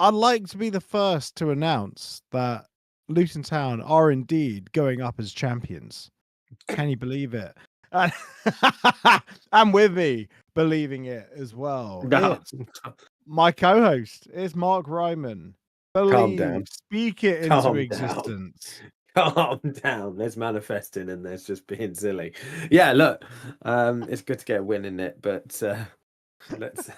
I'd like to be the first to announce that Luton Town are indeed going up as champions. Can you believe it? And, and with me believing it as well. No. It's my co-host. It's Mark Ryman. Calm down. Speak it into Calm existence. down. Calm down. There's manifesting and there's just being silly. Yeah, look, it's good to get a win in it, but let's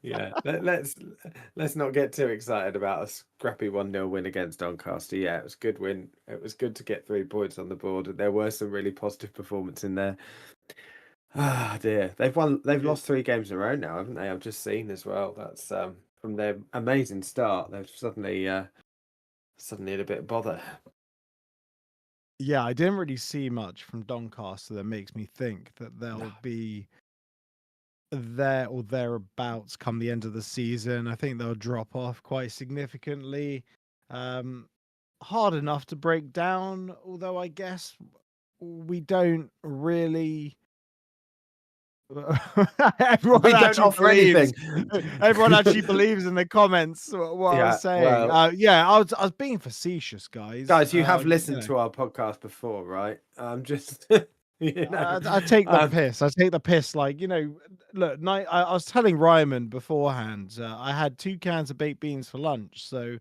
yeah, let's not get too excited about a scrappy 1-0 win against Doncaster. Yeah, it was a good win. It was good to get 3 points on the board. There were some really positive performance in there. Ah, dear. They've lost 3 games in a row now, haven't they? I've just seen as well. That's from their amazing start. They've suddenly had a bit of bother. Yeah, I didn't really see much from Doncaster that makes me think that they'll be there or thereabouts come the end of the season. I think they'll drop off quite significantly. Hard enough to break down, although I guess we don't really. Everyone actually believes in the comments what I was saying. Well, I was being facetious, guys. Guys, you have listened to our podcast before, right? Just I take the piss. I take the piss. Like, look, I was telling Ryman beforehand, I had 2 cans of baked beans for lunch. So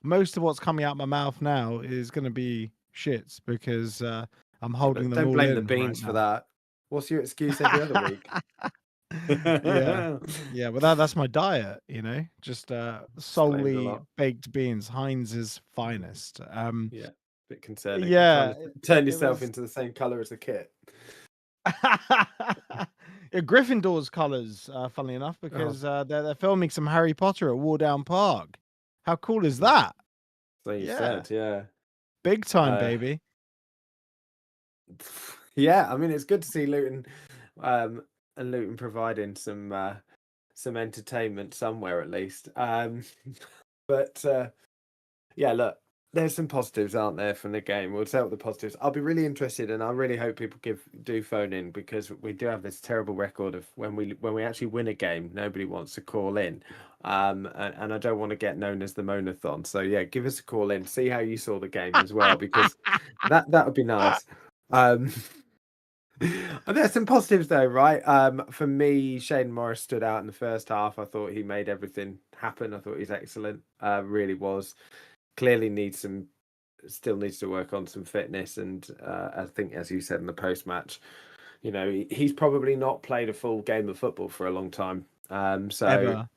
most of what's coming out my mouth now is going to be shits because I'm holding them all in. Don't blame the beans for that. What's your excuse every other week? Yeah. Well, that's my diet. Just solely baked beans, Heinz's finest. Yeah, bit concerning. Yeah, turn yourself into the same color as the kit. Gryffindor's colors, funnily enough, because they're filming some Harry Potter at Wardown Park. How cool is that? So you said, yeah, big time, baby. Yeah, I mean, it's good to see Luton, and Luton providing some entertainment somewhere at least. But yeah, look, there's some positives, aren't there, from the game? We'll tell the positives. I'll be really interested, and I really hope people do phone in, because we do have this terrible record of when we actually win a game, nobody wants to call in, and I don't want to get known as the moanathon. So yeah, give us a call in, see how you saw the game as well, because that would be nice. There's some positives though, right? For me, Shane Morris stood out in the first half. I thought he made everything happen. I thought he's excellent. Really was. Clearly still needs to work on some fitness, and I think, as you said in the post match, he's probably not played a full game of football for a long time. So ever.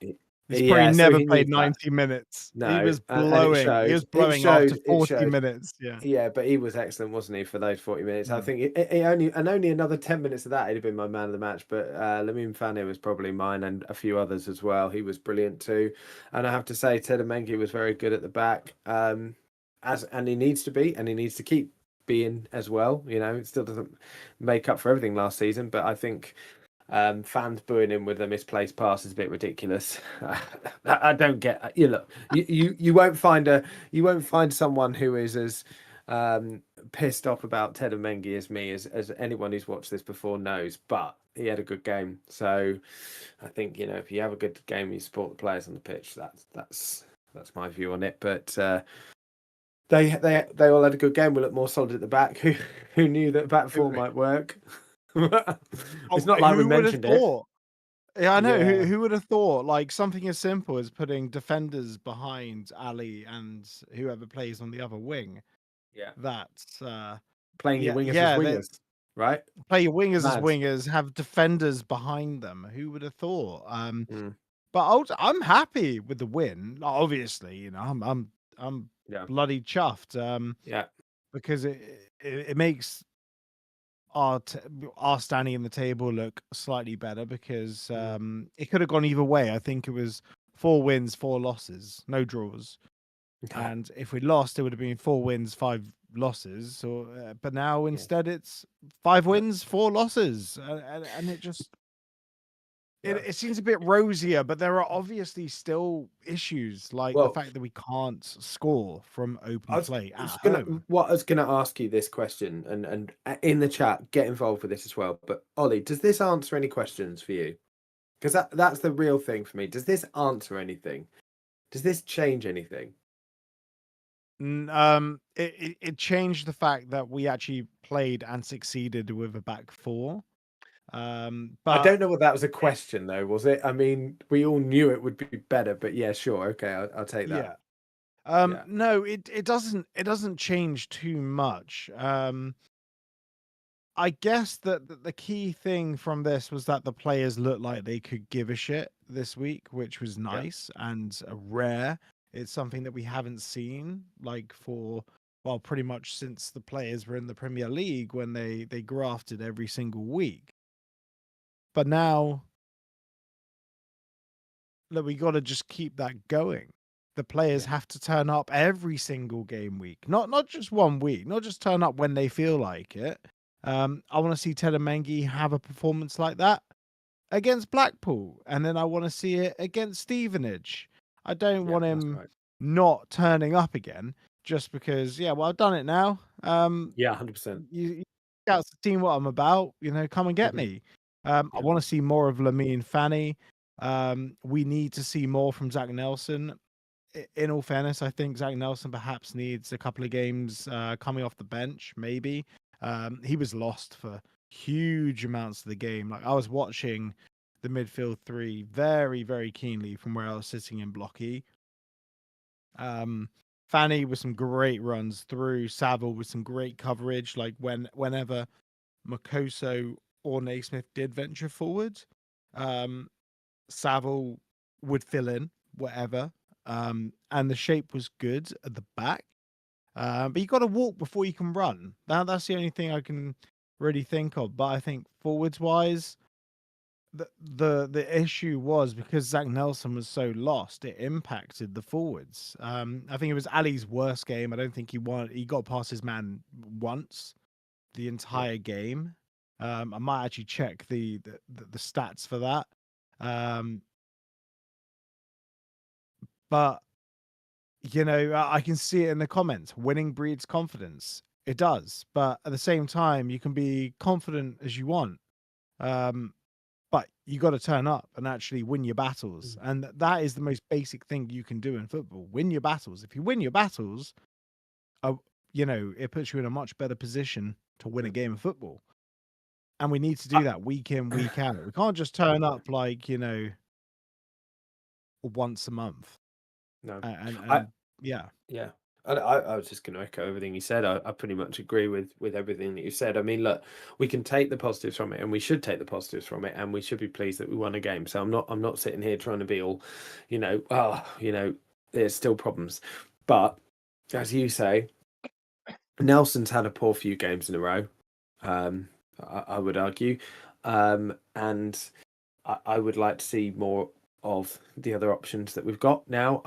He's probably never played 90 minutes. No, he was blowing. He was blowing after 40 minutes. Yeah, but he was excellent, wasn't he, for those 40 minutes? I think only another 10 minutes of that, he'd have been my man of the match. But Lamine Fane was probably mine, and a few others as well. He was brilliant too. And I have to say, Tedamengi was very good at the back, and he needs to be, and he needs to keep being as well. It still doesn't make up for everything last season, but I think fans booing him with a misplaced pass is a bit ridiculous. I don't get. Look, you won't find someone who is as pissed off about Tedamengi as me, as anyone who's watched this before knows. But he had a good game, so I think if you have a good game, you support the players on the pitch. That's my view on it. But they all had a good game. We look more solid at the back. Who knew that back four might work? It's not like we mentioned it. Yeah, I know. Yeah. Who would have thought? Like, something as simple as putting defenders behind Ali and whoever plays on the other wing. Yeah, that's playing your wingers as wingers, right? Play your wingers as wingers. Have defenders behind them. Who would have thought? But I'm happy with the win. Obviously, I'm bloody chuffed. Because it makes our standing in the table look slightly better, because it could have gone either way. I think it was 4 wins, 4 losses, no draws. Okay. And if we lost, it would have been 4 wins, 5 losses. But now instead it's 5 wins, 4 losses, and it just it seems a bit rosier. But there are obviously still issues, like the fact that we can't score from open play. I was going to ask you this question, and in the chat, get involved with this as well. But Ollie, does this answer any questions for you? Because that's the real thing for me. Does this answer anything? Does this change anything? It changed the fact that we actually played and succeeded with a back four. I But don't know what that was a question though, was it? I mean, we all knew it would be better, but yeah, sure, okay, I'll take that. yeah. No, it doesn't change too much. I guess that the key thing from this was that the players looked like they could give a shit this week, which was Yeah, nice and rare. It's something that we haven't seen like for well, pretty much since the players were in the Premier League when they grafted every single week. But now that we got to just keep that going. The players yeah, have to turn up every single game week, not just one week, not just turn up when they feel like it. I want to see Tedamengi have a performance like that against Blackpool, and then I want to see it against Stevenage. I don't yeah, want that's him right. not turning up again just because, yeah, well, I've done it now. Yeah, 100%. You scouts have seen what I'm about, come and get Hmm. me. I Yeah, want to see more of Lamine Fanny. We need to see more from Zach Nelson. In all fairness, I think Zach Nelson perhaps needs a couple of games coming off the bench, maybe. He was lost for huge amounts of the game. Like I was watching the midfield three very, very keenly from where I was sitting in Block E. Fanny with some great runs through, Saville with some great coverage. Like whenever Makoso or Naismith did venture forward, um, Saville would fill in whatever. And the shape was good at the back. But you got to walk before you can run. That's the only thing I can really think of. But I think forwards wise, the issue was because Zach Nelson was so lost, it impacted the forwards. I think it was Ali's worst game. I don't think he got past his man once the yeah. entire game. I might actually check the stats for that. But I can see it in the comments. Winning breeds confidence. It does, but at the same time, you can be confident as you want. But you got to turn up and actually win your battles, Mm. and that is the most basic thing you can do in football. Win your battles. If you win your battles, uh, it puts you in a much better position to win a Yeah. game of football. And we need to I, do that week in, week out. We can't just turn up like, once a month. no, I, And yeah. yeah. I was just going to echo everything you said. I pretty much agree with everything that you said. I mean, look, we can take the positives from it, and we should take the positives from it, and we should be pleased that we won a game. So I'm not sitting here trying to be all, there's still problems. But as you say, Nelson's had a poor few games in a row. I would argue, and I would like to see more of the other options that we've got now.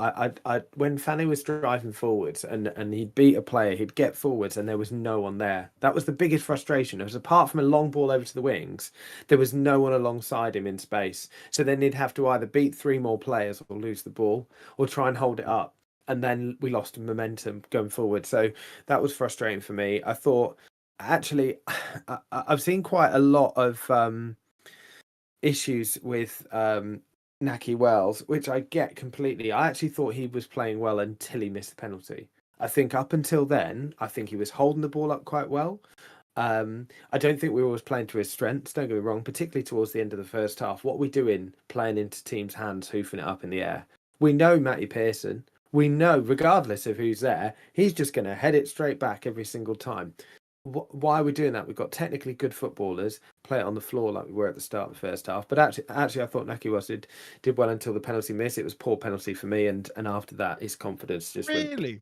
When Fanny was driving forwards and he'd beat a player, he'd get forwards and there was no one there. That was the biggest frustration. It was apart from a long ball over to the wings, there was no one alongside him in space. So then he'd have to either beat three more players or lose the ball or try and hold it up. And then we lost momentum going forward. So that was frustrating for me. I thought, actually, I've seen quite a lot of issues with Naki Wells, which I get completely. I actually thought he was playing well until he missed the penalty. I think up until then, I think he was holding the ball up quite well. I don't think we were always playing to his strengths, don't get me wrong, particularly towards the end of the first half. What are we doing playing into teams' hands, hoofing it up in the air? We know Matty Pearson. We know, regardless of who's there, he's just going to head it straight back every single time. Why are we doing that? We've got technically good footballers, play it on the floor like we were at the start of the first half. But actually, I thought Naki Wells did well until the penalty miss. It was poor penalty for me, and after that, his confidence just went. Really?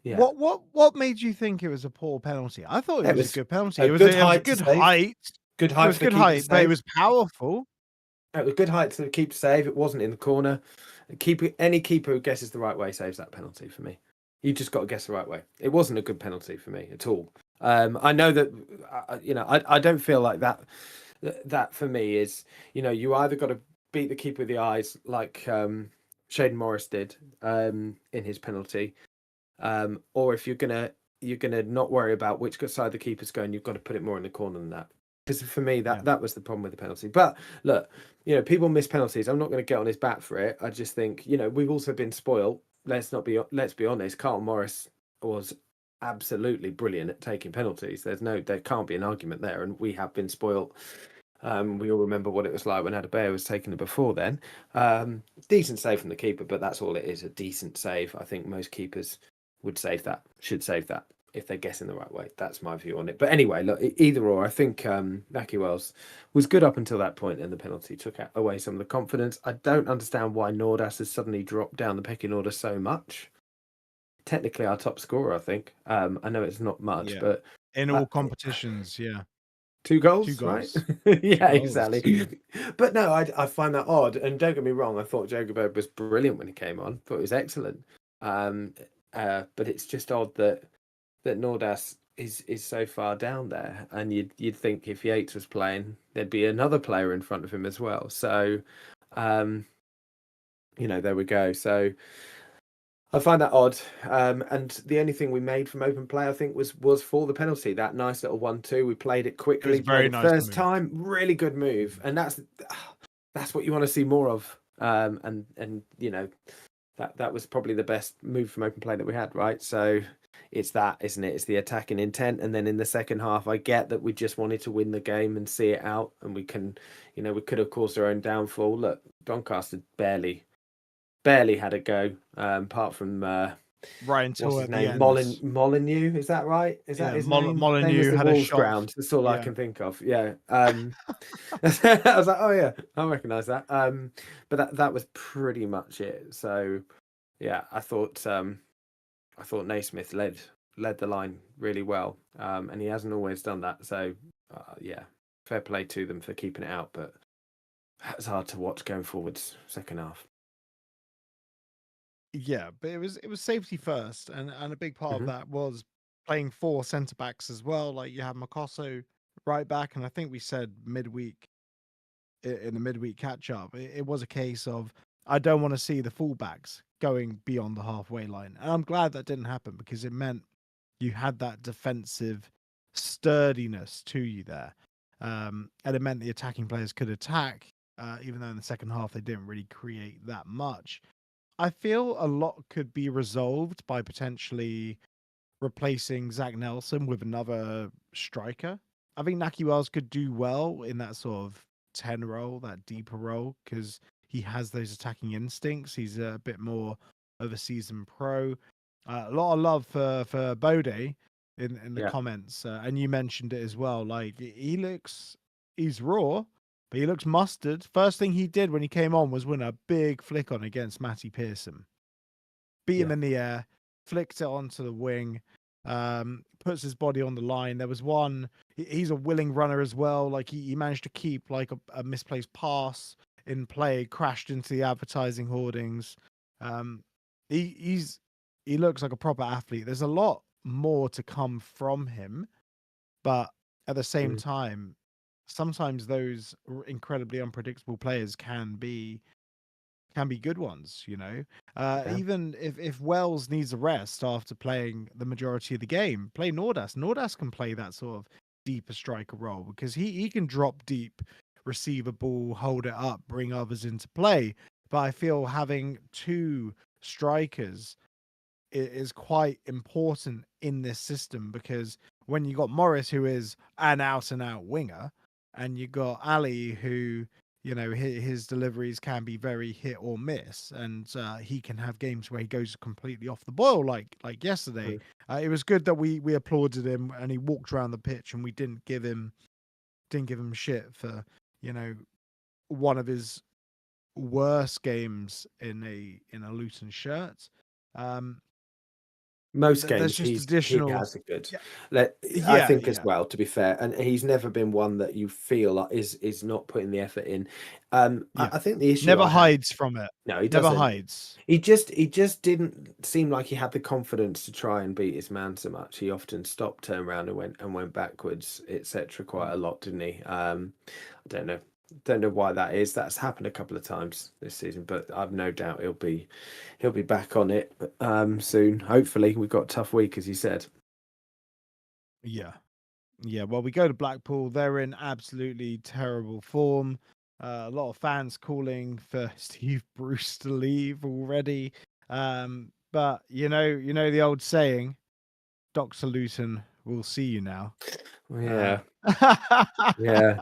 Yeah, What made you think it was a poor penalty? I thought it it was a was good penalty. a It was good a height to good save. height. Good It height was for the good keeper to height, but it save. was powerful. It was good height to keep to save. It wasn't in the corner. Any keeper who guesses the right way saves that penalty for me. You just got to guess the right way. It wasn't a good penalty for me at all. I know that I don't feel like that. That for me is you either got to beat the keeper with the eyes like Shaden Morris did in his penalty, or if you're gonna not worry about which side the keeper's going, you've got to put it more in the corner than that. Because for me, that was the problem with the penalty. But look, people miss penalties. I'm not going to get on his back for it. I just think, we've also been spoiled. Let's be honest. Carlton Morris was absolutely brilliant at taking penalties. There can't be an argument there, and we have been spoiled. We all remember what it was like when Adebayo was taking it before then. Decent save from the keeper, but that's all it is, a decent save. I think most keepers should save that if they're guessing the right way. That's my view on it. But anyway, look, either or, I think Naki Wells was good up until that point, and the penalty took away some of the confidence. I don't understand why Nordas has suddenly dropped down the pecking order so much. Technically our top scorer, I think. I know it's not much, but in all competitions, 2 goals, right? Yeah, exactly. But no, I find that odd. And don't get me wrong, I thought Jogoberg was brilliant when he came on. Thought he was excellent. But it's just odd that Nordas is so far down there. And you'd think if Yates was playing, there'd be another player in front of him as well. So, there we go. So I find that odd. And the only thing we made from open play, I think, was for the penalty. That nice little 1-2. We played it quickly. Very nice first time. Really good move. And that's what you want to see more of. And that was probably the best move from open play that we had, right? So it's that, isn't it? It's the attacking intent. And then in the second half, I get that we just wanted to win the game and see it out. And we can, we could have caused our own downfall. Look, Doncaster barely had a go, apart from right until what's his name, Molyneux. Is that right? Is that his name? Molyneux had a shot. Ground. That's all I can think of. Yeah. I was like, oh yeah, I recognise that. But that was pretty much it. So yeah, I thought Naismith led the line really well, and he hasn't always done that. So yeah, fair play to them for keeping it out, but that's hard to watch going forwards second half. Yeah, but it was safety first, and a big part of that was playing 4 centre backs as well. Like you have Makoso right back, and I think we said midweek in the midweek catch up, it was a case of I don't want to see the fullbacks going beyond the halfway line, and I'm glad that didn't happen because it meant you had that defensive sturdiness to you there, and it meant the attacking players could attack, even though in the second half they didn't really create that much. I feel a lot could be resolved by potentially replacing Zach Nelson with another striker. I think Naki Wells could do well in that sort of 10 role, that deeper role, because he has those attacking instincts. He's a bit more of a seasoned pro. A lot of love for Bode in the comments, and you mentioned it as well. Like he's raw, but he looks mustard. First thing he did when he came on was win a big flick on against Matty Pearson. Beat him in the air, flicked it onto the wing, puts his body on the line. There was one, he's a willing runner as well. Like he managed to keep like a misplaced pass in play, crashed into the advertising hoardings. He looks like a proper athlete. There's a lot more to come from him, but at the same time, sometimes those incredibly unpredictable players can be good ones, even if Wells needs a rest after playing the majority of the game, play Nordas can play that sort of deeper striker role because he can drop deep, receive a ball, hold it up, bring others into play. But I feel having 2 strikers is quite important in this system because when you got Morris, who is an out and out winger, and you got Ali, who, his deliveries can be very hit or miss, and he can have games where he goes completely off the boil, like yesterday. It was good that we applauded him and he walked around the pitch, and we didn't give him shit for one of his worst games in a Luton shirt. Most games he has a good. I think as well, to be fair, and he's never been one that you feel like is not putting the effort in. I think the issue never hides from it. No, he never doesn't. Hides. He just didn't seem like he had the confidence to try and beat his man so much. He often stopped, turned around, and went backwards, etc. Quite a lot, didn't he? I don't know why that is. That's happened a couple of times this season, but I've no doubt he'll be back on it soon. Hopefully, we've got a tough week, as you said. Yeah, Yeah, well, we go to Blackpool. They're in absolutely terrible form. A lot of fans calling for Steve Bruce to leave already. But the old saying, Dr. Luton, we'll see you now. Yeah, yeah.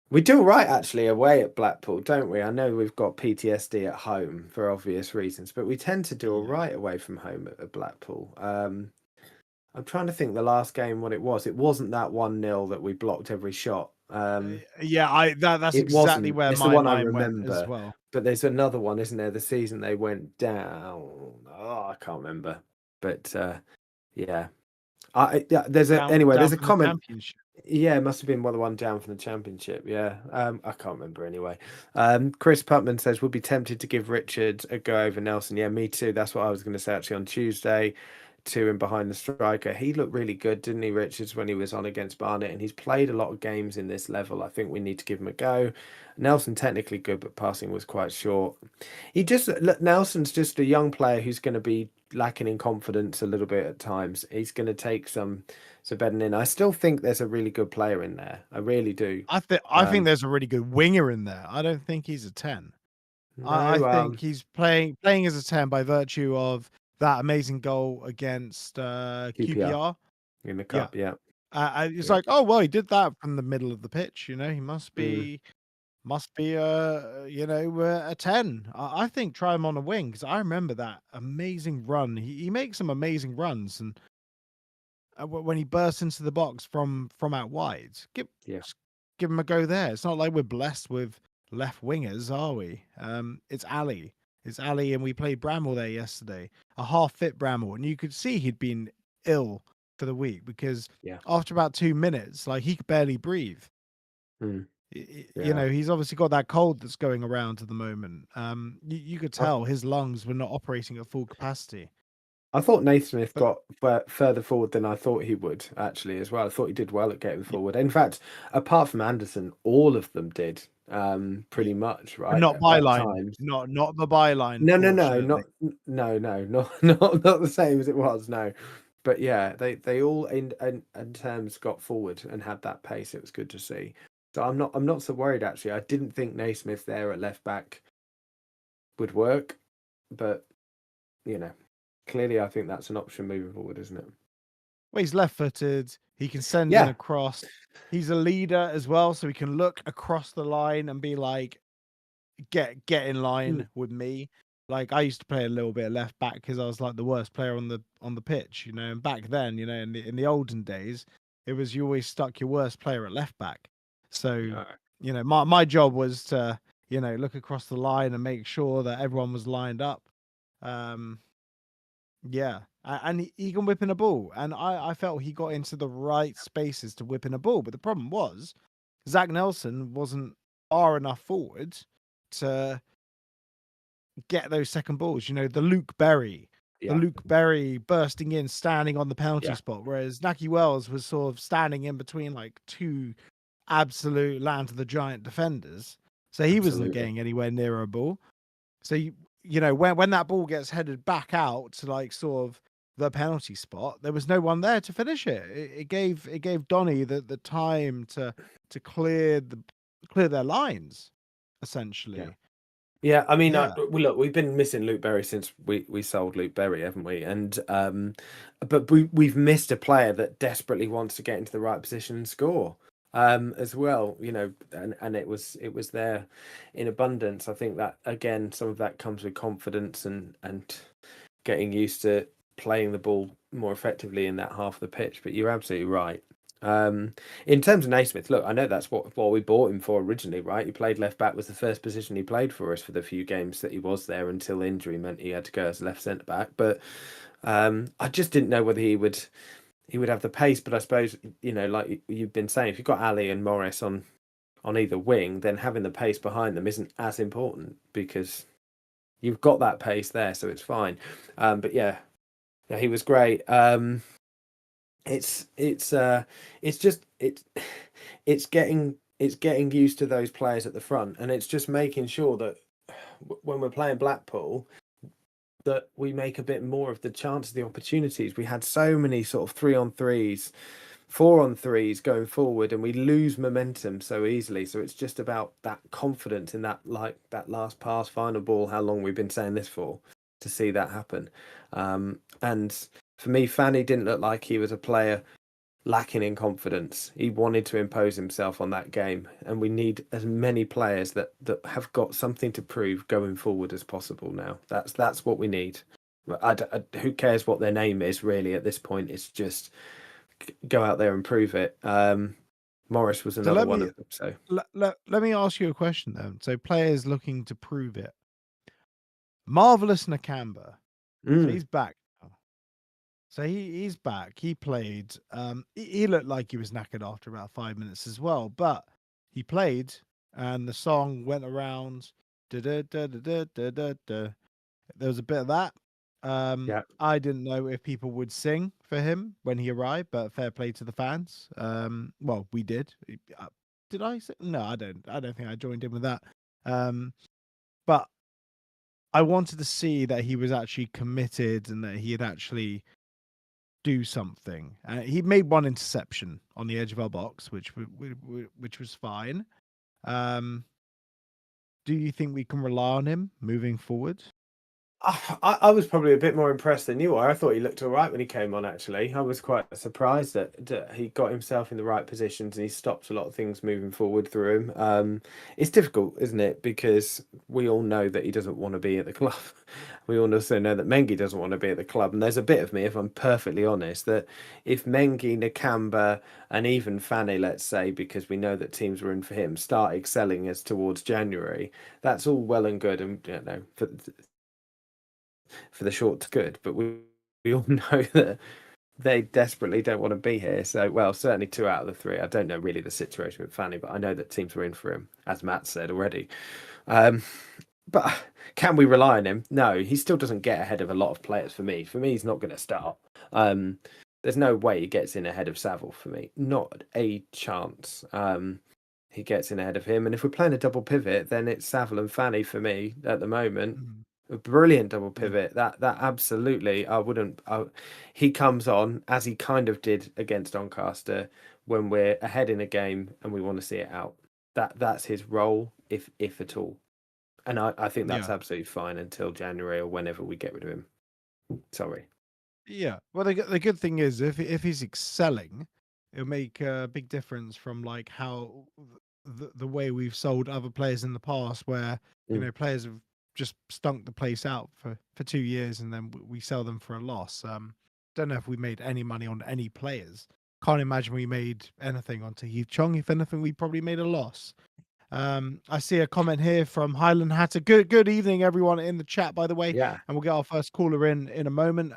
We do right actually away at Blackpool, don't we? I know we've got PTSD at home for obvious reasons, but we tend to do all right away from home at Blackpool. I'm trying to think the last game what it was. It wasn't that 1-0 that we blocked every shot. Yeah, that's It exactly wasn't. where It's the my one I mind went as remember. well. But there's another one, isn't there? The season they went down. Oh, I can't remember. But yeah. There's a Down from the comment. championship. Yeah, it must have been one down from the championship. Yeah, I can't remember anyway. Chris Putman says we'll be tempted to give Richard a go over Nelson. Yeah, me too. That's what I was going to say actually on Tuesday. To him behind the striker, he looked really good, didn't he, Richards, when he was on against Barnet? And he's played a lot of games in this level. I think we need to give him a go. Nelson technically good, but passing was quite short. Nelson's just a young player who's going to be lacking in confidence a little bit at times. He's going to take some bedding in. I still think there's a really good player in there. I really do. I think there's a really good winger in there. I don't think he's a 10. No, I think he's playing as a 10 by virtue of that amazing goal against QPR in the cup. Yeah. It's like, oh well, he did that from the middle of the pitch. He must be a 10. I think try him on a wing because I remember that amazing run. He makes some amazing runs, and when he bursts into the box from out wide, give him a go there. It's not like we're blessed with left wingers, are we? It's Ali. It's Ali, and we played Bramall there yesterday, a half-fit Bramall, and you could see he'd been ill for the week because after about 2 minutes, like he could barely breathe. He's obviously got that cold that's going around at the moment. You could tell his lungs were not operating at full capacity. I thought Naismith got further forward than I thought he would, actually, as well. I thought he did well at getting forward. In fact, apart from Anderson, all of them did pretty much, right? Not byline. Not the byline. No, not the same as it was, no. But yeah, they all in terms got forward and had that pace. It was good to see. So I'm not so worried actually. I didn't think Naismith there at left back would work, but clearly I think that's an option moving forward, isn't it? Well, he's left-footed. He can send in across. He's a leader as well, so he can look across the line and be like, get in line with me. Like I used to play a little bit of left back because I was like the worst player on the pitch, and back then, in the olden days, it was you always stuck your worst player at left back. So, my job was to, look across the line and make sure that everyone was lined up. Yeah, and he can whip in a ball, and I felt he got into the right spaces to whip in a ball. But the problem was, Zach Nelson wasn't far enough forward to get those second balls. The Luke Berry, bursting in, standing on the penalty spot, whereas Naki Wells was sort of standing in between like two absolute land of the giant defenders, so he wasn't getting anywhere near a ball. So when that ball gets headed back out to like sort of the penalty spot, there was no one there to finish it. It gave Donny the time to clear their lines, essentially. Yeah, I mean, look, we've been missing Luke Berry since we sold Luke Berry, haven't we? And but we've missed a player that desperately wants to get into the right position and score. As well, and it was there in abundance. I think that again, some of that comes with confidence and getting used to playing the ball more effectively in that half of the pitch. But you're absolutely right. In terms of Naismith, look, I know that's what we bought him for originally, right? He played left back, was the first position he played for us for the few games that he was there until injury meant he had to go as left centre back. But I just didn't know whether he would have the pace. But I suppose, like you've been saying, if you've got Ali and Morris on either wing, then having the pace behind them isn't as important because you've got that pace there, so it's fine. But yeah, he was great. It's getting used to those players at the front, and it's just making sure that when we're playing Blackpool, that we make a bit more of the chance, the opportunities. We had so many sort of 3-on-3s 4-on-3s going forward, and we lose momentum so easily. So it's just about that confidence in that, like that last pass, final ball. How long we've been saying this for, to see that happen. And for me, Fanny didn't look like he was a player lacking in confidence. He wanted to impose himself on that game, and we need as many players that have got something to prove going forward as possible now. That's what we need. Who cares what their name is really at this point? It's just go out there and prove it. Morris was another one of them. So let me ask you a question then. So players looking to prove it. Marvelous Nakamba. So he's back. So he's back. He played. He looked like he was knackered after about 5 minutes as well, but he played, and the song went around. Da, da, da, da, da, da, da. There was a bit of that. I didn't know if people would sing for him when he arrived, but fair play to the fans. Well, we did. Did I sing? No, I don't think I joined in with that. But I wanted to see that he was actually committed and that he had actually do something. He made one interception on the edge of our box, which was fine. Do you think we can rely on him moving forward? I was probably a bit more impressed than you are. I thought he looked all right when he came on, actually. I was quite surprised that he got himself in the right positions and he stopped a lot of things moving forward through him. It's difficult, isn't it? Because we all know that he doesn't want to be at the club. We all also know that Mengi doesn't want to be at the club. And there's a bit of me, if I'm perfectly honest, that if Mengi, Nakamba, and even Fanny, let's say, because we know that teams were in for him, start excelling as towards January, that's all well and good. And, you know, for the short to good, but we all know that they desperately don't want to be here. So, well, certainly 2 out of the 3. I don't know really the situation with Fanny, but I know that teams were in for him, as Matt said already. But can we rely on him? No, he still doesn't get ahead of a lot of players for me. For me, he's not going to start. There's no way he gets in ahead of Saville for me. Not a chance. He gets in ahead of him. And if we're playing a double pivot, then it's Saville and Fanny for me at the moment. A brilliant double pivot. That absolutely, he comes on as he kind of did against Doncaster when we're ahead in a game and we want to see it out. That's his role, if at all. And I think that's absolutely fine until January or whenever we get rid of him. Sorry. Yeah. Well, the good thing is if he's excelling, it'll make a big difference from like how the way we've sold other players in the past, where you know players have just stunk the place out for 2 years and then we sell them for a loss. Don't know if we made any money on any players. Can't imagine we made anything on Tahith Chong. If anything, we probably made a loss. I see a comment here from Highland Hatter. Good evening, everyone in the chat, by the way. Yeah. And we'll get our first caller in a moment.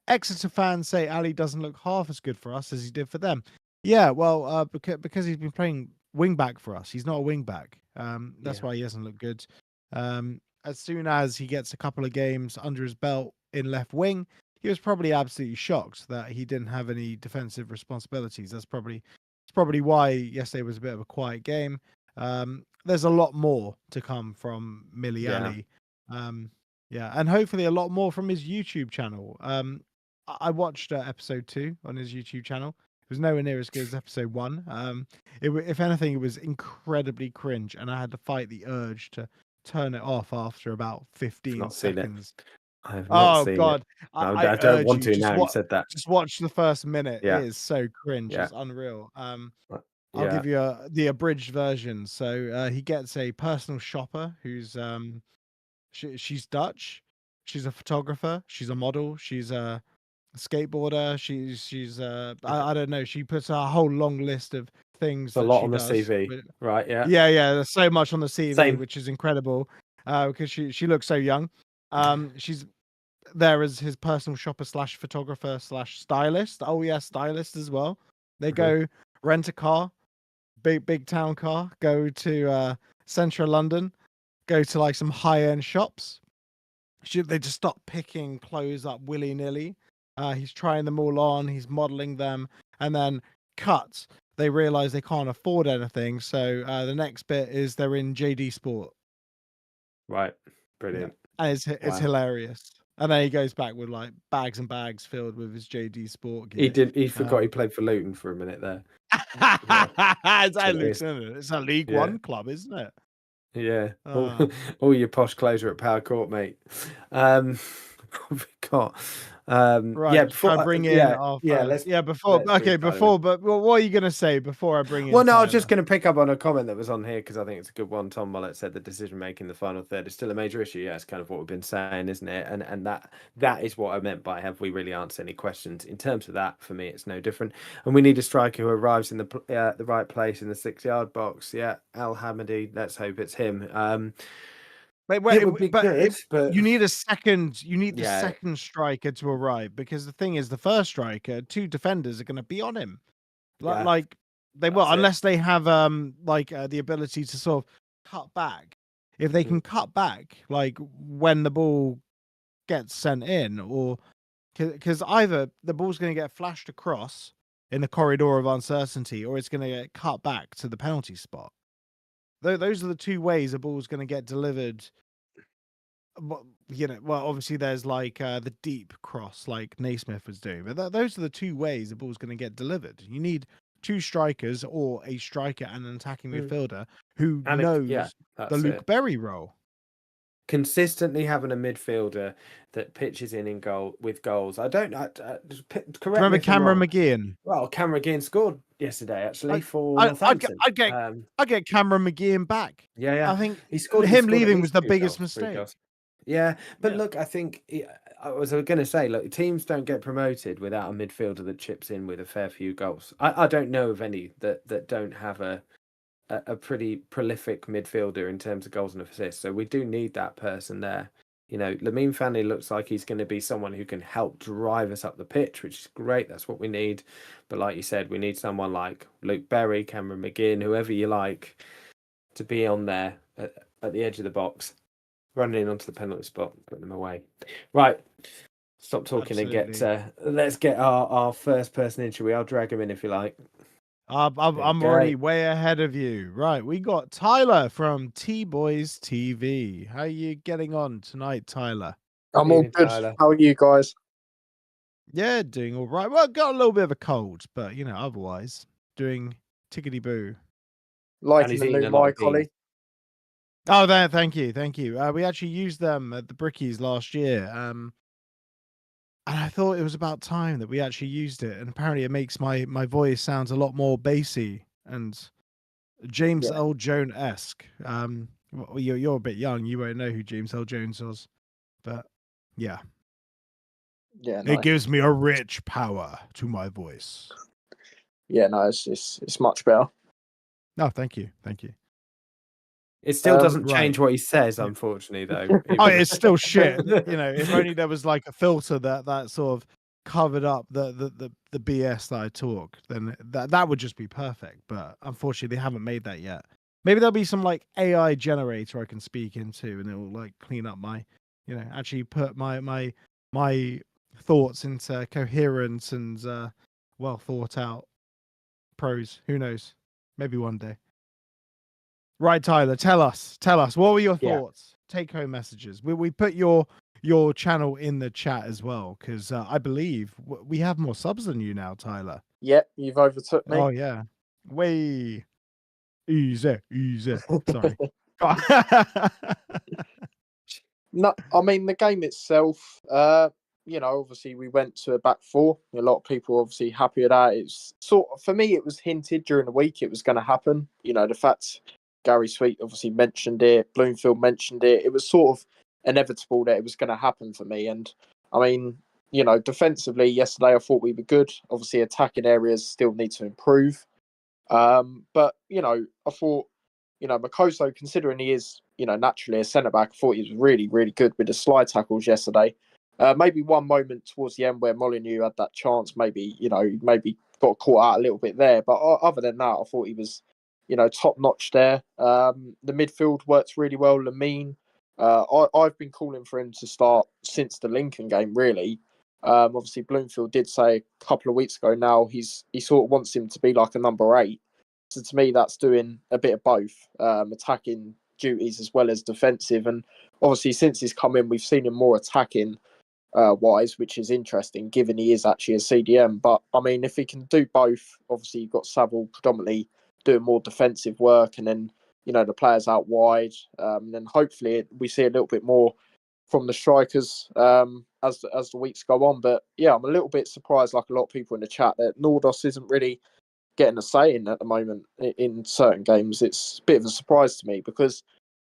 Exeter fans say Ali doesn't look half as good for us as he did for them. Yeah, well, because he's been playing wing back for us. He's not a wing back. That's why he hasn't looked good. As soon as he gets a couple of games under his belt in left wing, he was probably absolutely shocked that he didn't have any defensive responsibilities. That's probably why yesterday was a bit of a quiet game. There's a lot more to come from Millie Ali. And hopefully a lot more from his YouTube channel. I watched episode 2 on his YouTube channel. It was nowhere near as good as episode 1. If anything, it was incredibly cringe, and I had to fight the urge to turn it off after about 15 seconds. I have not seen it. I don't want to now you said that. Just watch the first minute. It is so cringe. It's unreal. I'll give you the abridged version. So he gets a personal shopper who's she's Dutch. She's a photographer. She's a model. She's a skateboarder. She's I don't know. She puts a whole long list of things. A lot on the CV, right? Yeah. There's so much on the CV, which is incredible because she looks so young. She's there as his personal shopper / photographer / stylist. Oh yeah, stylist as well. They go rent a car, big town car, go to central London, go to like some high-end shops. They just stop picking clothes up willy-nilly. He's trying them all on, he's modeling them, and then cut. They realize they can't afford anything, so the next bit is they're in JD Sport. Right. Brilliant. And it's hilarious. And then he goes back with like bags and bags filled with his JD Sport gear. He did. He forgot he played for Luton for a minute there. It's a League One club, isn't it? Yeah. All your posh clothes are at Power Court, mate. We've got right. yeah, before I bring in before but what are you gonna say before I bring in Well, no, Tyler? I was just gonna pick up on a comment that was on here because I think it's a good one. Tom Mollett said the decision making the final third is still a major issue. Yeah, it's kind of what we've been saying, isn't it? And that is what I meant by have we really answered any questions in terms of that. For me, it's no different. And we need a striker who arrives in the right place in the 6-yard box. Yeah, Al Hamidi. Let's hope it's him. It would be good, but you need a second. You need the second striker to arrive because the thing is, the first striker, 2 defenders are going to be on him, like they will, unless they have the ability to sort of cut back. If they can cut back, like when the ball gets sent in, or because either the ball's going to get flashed across in the corridor of uncertainty, or it's going to get cut back to the penalty spot. Those are the 2 ways a ball's going to get delivered. Well, obviously there's like the deep cross like Naismith was doing, but those are the 2 ways the ball's going to get delivered. You need 2 strikers or a striker and an attacking midfielder who knows the Luke Berry role. Consistently having a midfielder that pitches in goal with goals. I don't correct. Remember Cameron McGeehan? Well, Cameron McGeehan scored yesterday actually for Northampton. I'd get Cameron McGeehan back. Yeah. I think he scored leaving was the biggest mistake. Yeah, but look, I think I was going to say, look, teams don't get promoted without a midfielder that chips in with a fair few goals. I don't know of any that don't have a pretty prolific midfielder in terms of goals and assists. So we do need that person there. Lamine Fanny looks like he's going to be someone who can help drive us up the pitch, which is great. That's what we need. But like you said, we need someone like Luke Berry, Cameron McGeehan, whoever you like, to be on there at the edge of the box, running in onto the penalty spot, putting them away. Right. Stop talking. Absolutely. And let's get our first person in, shall we? I'll drag him in if you like. I'm already way ahead of you. Right, we got Tyler from T-Boys TV. How are you getting on tonight, Tyler? I'm all good. Tyler. How are you guys? Yeah, doing all right. Well, got a little bit of a cold, but otherwise doing tickety boo. Liking the new mic, Ollie. Oh, thank you. We actually used them at the Brickies last year. And I thought it was about time that we actually used it. And apparently it makes my voice sounds a lot more bassy and James L. Jones-esque. You're a bit young. You won't know who James L. Jones was. But yeah. Yeah. It gives me a rich power to my voice. Yeah, no, it's much better. No, thank you. It still doesn't change what he says, unfortunately, though. It's still shit. If only there was like a filter that sort of covered up the BS that I talk, then that would just be perfect. But unfortunately, they haven't made that yet. Maybe there'll be some like AI generator I can speak into, and it will like clean up my, actually put my thoughts into coherence and well thought out prose. Who knows? Maybe one day. Right, Tyler, tell us, what were your thoughts? Take-home messages. We put your channel in the chat as well, because I believe we have more subs than you now, Tyler. Yep, you've overtook me. Oh, yeah. Way easy. Sorry. No, I mean, the game itself, obviously we went to a back 4. A lot of people obviously happy with that. It's for me, it was hinted during the week it was going to happen. The fact Gary Sweet obviously mentioned it, Bloomfield mentioned it. It was sort of inevitable that it was going to happen for me. And I mean, defensively yesterday, I thought we were good. Obviously, attacking areas still need to improve. But I thought, Makoso, considering he is, naturally a centre back, I thought he was really, really good with the slide tackles yesterday. Maybe one moment towards the end where Molyneux had that chance, maybe got caught out a little bit there. But other than that, I thought he was, top notch there. The midfield works really well. Lamine, I've been calling for him to start since the Lincoln game, really. Obviously, Bloomfield did say a couple of weeks ago now he sort of wants him to be like a number 8. So to me, that's doing a bit of both, attacking duties as well as defensive. And obviously, since he's come in, we've seen him more attacking. wise, which is interesting given he is actually a CDM. But I mean, if he can do both, obviously you've got Saville predominantly doing more defensive work, and then the players out wide. Then hopefully we see a little bit more from the strikers as the weeks go on. But yeah, I'm a little bit surprised, like a lot of people in the chat, that Nordos isn't really getting a say in at the moment in certain games. It's a bit of a surprise to me because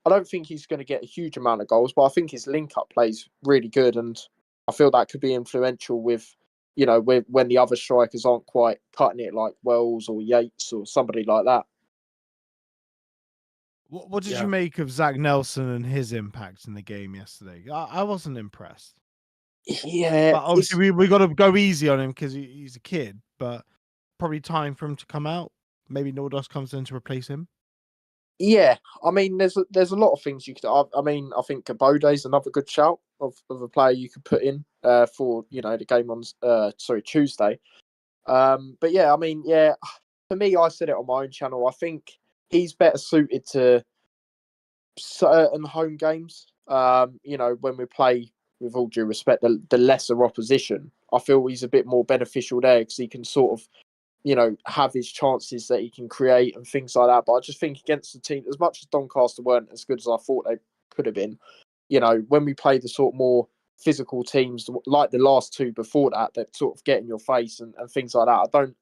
I don't think he's going to get a huge amount of goals, but I think his link-up play is really good, and I feel that could be influential with, when the other strikers aren't quite cutting it, like Wells or Yates or somebody like that. What did you make of Zach Nelson and his impact in the game yesterday? I wasn't impressed. Yeah, but obviously we got to go easy on him because he's a kid, but probably time for him to come out. Maybe Nordos comes in to replace him. Yeah, I mean, there's a lot of things you could. I mean, I think Kabode is another good shout of a player you could put in for the game on Tuesday. But yeah, I mean, yeah, for me, I said it on my own channel. I think he's better suited to certain home games. When we play, with all due respect, the lesser opposition, I feel he's a bit more beneficial there because he can sort of have his chances that he can create and things like that. But I just think against the team, as much as Doncaster weren't as good as I thought they could have been, when we play the sort of more physical teams like the last two before that sort of get in your face and things like that,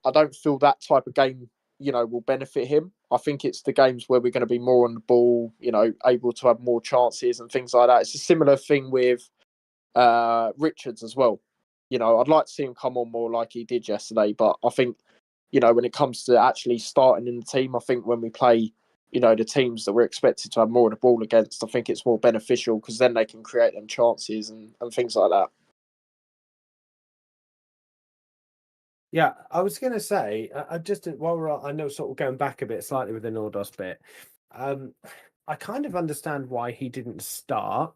I don't feel that type of game, will benefit him. I think it's the games where we're going to be more on the ball, able to have more chances and things like that. It's a similar thing with Richards as well. I'd like to see him come on more like he did yesterday, but I think, when it comes to actually starting in the team, I think when we play, the teams that we're expected to have more of the ball against, I think it's more beneficial because then they can create them chances and things like that. Yeah, I was going to say, I just while I know sort of going back a bit slightly with the Nordos bit, I kind of understand why he didn't start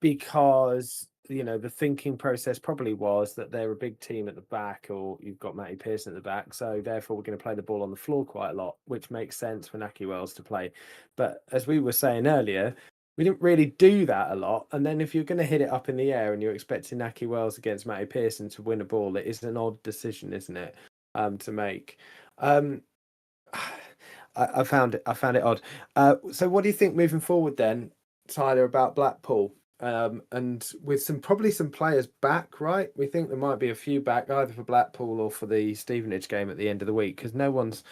because the thinking process probably was that they're a big team at the back, or you've got Matty Pearson at the back, so therefore we're going to play the ball on the floor quite a lot, which makes sense for Nahki Wells to play. But as we were saying earlier, we didn't really do that a lot. And then if you're going to hit it up in the air and you're expecting Nahki Wells against Matty Pearson to win a ball, it is an odd decision, isn't it, to make? I found it odd. So what do you think moving forward then, Tyler, about Blackpool? And with probably some players back, right? We think there might be a few back either for Blackpool or for the Stevenage game at the end of the week because no one's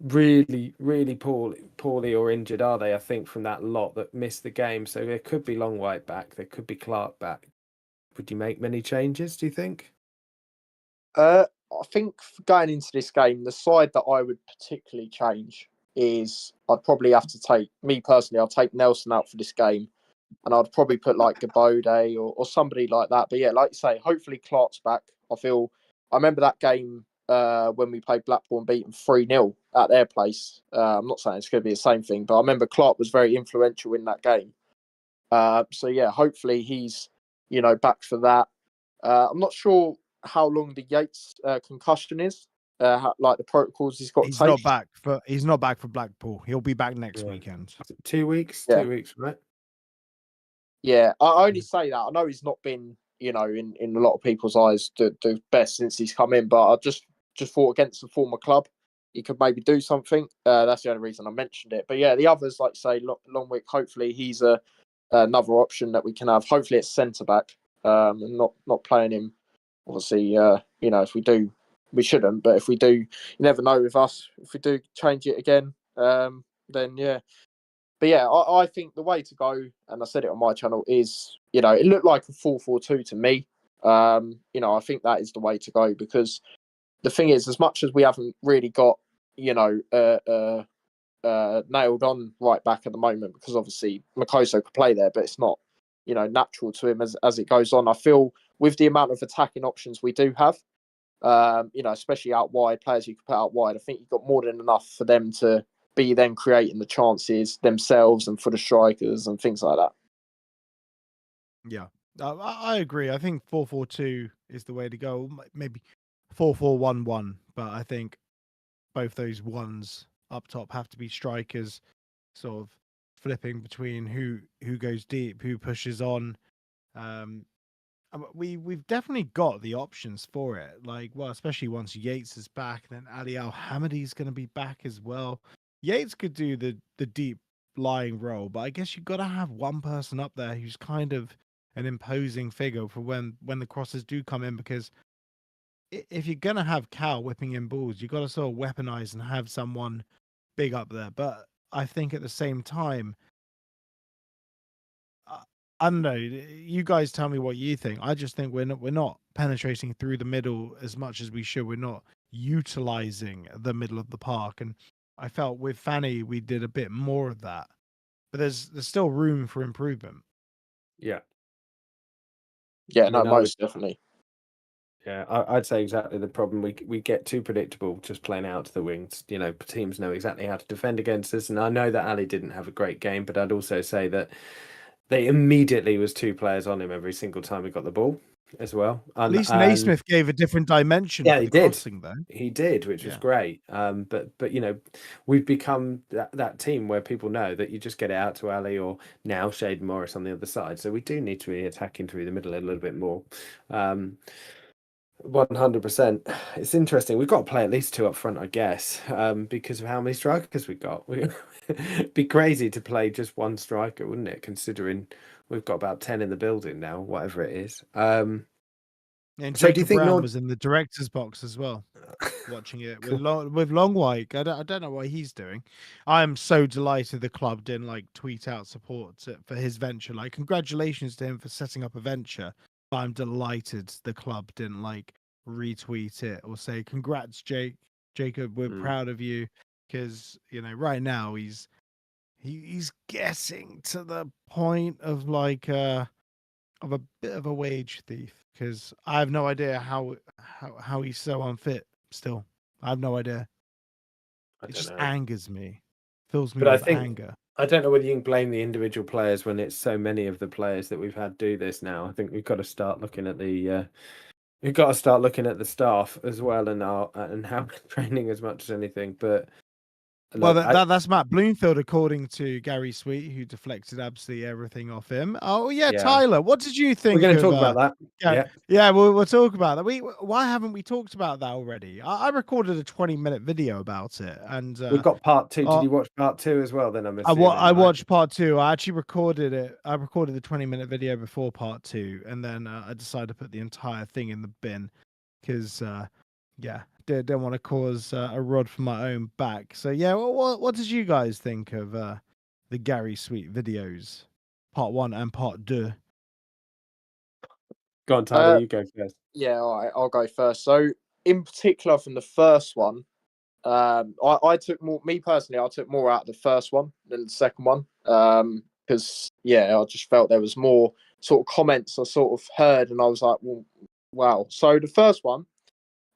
really poorly or injured, are they? I think from that lot that missed the game, so there could be Longwhite back, there could be Clark back. Would you make many changes, do you think? I think going into this game, the side that I would particularly change is I'd probably have to take, me personally, I'll take Nelson out for this game. And I'd probably put like Gabode or somebody like that. But yeah, like you say, hopefully Clark's back. I remember that game when we played Blackpool and beat them 3-0 at their place. I'm not saying it's going to be the same thing, but I remember Clark was very influential in that game. So yeah, hopefully he's, back for that. I'm not sure how long the Yates concussion is. Like the protocols he's got to take. He's not back for Blackpool. He'll be back next weekend. 2 weeks? Yeah. 2 weeks, right? Yeah, I only say that. I know he's not been, in a lot of people's eyes, the best since he's come in, but I just thought against the former club, he could maybe do something. That's the only reason I mentioned it. But yeah, the others, like say, Longwick, hopefully he's another option that we can have. Hopefully it's centre-back and not playing him. Obviously, if we do, we shouldn't. But if we do, you never know with us. If we do change it again, then yeah. But yeah, I think the way to go, and I said it on my channel, is, it looked like a 4-4-2 to me. I think that is the way to go because the thing is, as much as we haven't really got, nailed on right back at the moment, because obviously Makoso could play there, but it's not, natural to him as it goes on. I feel with the amount of attacking options we do have, especially out wide, players you can put out wide, I think you've got more than enough for them to be then creating the chances themselves and for the strikers and things like that. Yeah, I agree. I think 4-4-2 is the way to go. Maybe 4-4-1-1, but I think both those ones up top have to be strikers, sort of flipping between who goes deep, who pushes on. We've definitely got the options for it. Like, well, especially once Yates is back, then Ali Al Hamadi's going to be back as well. Yates could do the deep lying role, but I guess you've got to have one person up there who's kind of an imposing figure for when the crosses do come in, because if you're going to have Cal whipping in balls, you've got to sort of weaponize and have someone big up there. But I think at the same time, I don't know. You guys tell me what you think. I just think we're not penetrating through the middle as much as we should. We're not utilizing the middle of the park, and I felt with Fanny we did a bit more of that. But there's still room for improvement. Yeah. Yeah, no, most definitely. Yeah, I'd say exactly the problem. We get too predictable just playing out to the wings. You know, teams know exactly how to defend against us, and I know that Ali didn't have a great game, but I'd also say that they immediately was 2 players on him every single time we got the ball as well. At least Naismith gave a different dimension. Yeah, for he the did. Crossing, though. He did, which was great. But you know, we've become that team where people know that you just get it out to Ali or now Shade Morris on the other side. So we do need to be attacking through the middle a little bit more. 100%. It's interesting. We've got to play at least 2 up front, I guess, because of how many strikers we've got. It'd be crazy to play just 1 striker, wouldn't it? Considering we've got about 10 in the building now, whatever it is. And so do you think Brown was in the director's box as well, watching it with Longwhite? I don't know what he's doing. I am so delighted the club didn't tweet out support for his venture. Congratulations to him for setting up a venture. I'm delighted the club didn't retweet it or say congrats, Jacob, we're proud of you, because right now he's getting to the point of of a bit of a wage thief, because I have no idea how he's so unfit still. I have no idea. It just angers me, fills me with anger. I don't know whether you can blame the individual players when it's so many of the players that we've had do this now. I think we've got to start looking at the staff as well, and how we're training as much as anything. But well, that's Matt Bloomfield, according to Gary Sweet, who deflected absolutely everything off him. Oh yeah, Tyler, what did you think? We're going to talk about that. Yeah, we'll talk about that. Why haven't we talked about that already? I recorded a 20-minute video about it, and we've got part 2. Did you watch part 2 as well? Then I watched part 2. I actually recorded it. I recorded the 20-minute video before part 2, and then I decided to put the entire thing in the bin because didn't want to cause a rod for my own back. So yeah, what did you guys think of the Gary Sweet videos, part 1 and part 2? Go on, Tyler, you go first. Yeah, all right, I'll go first. So in particular from the first one, I took more. Me personally, I took more out of the first one than the second one, because I just felt there was more sort of comments I sort of heard, and I was like, well, wow. So the first one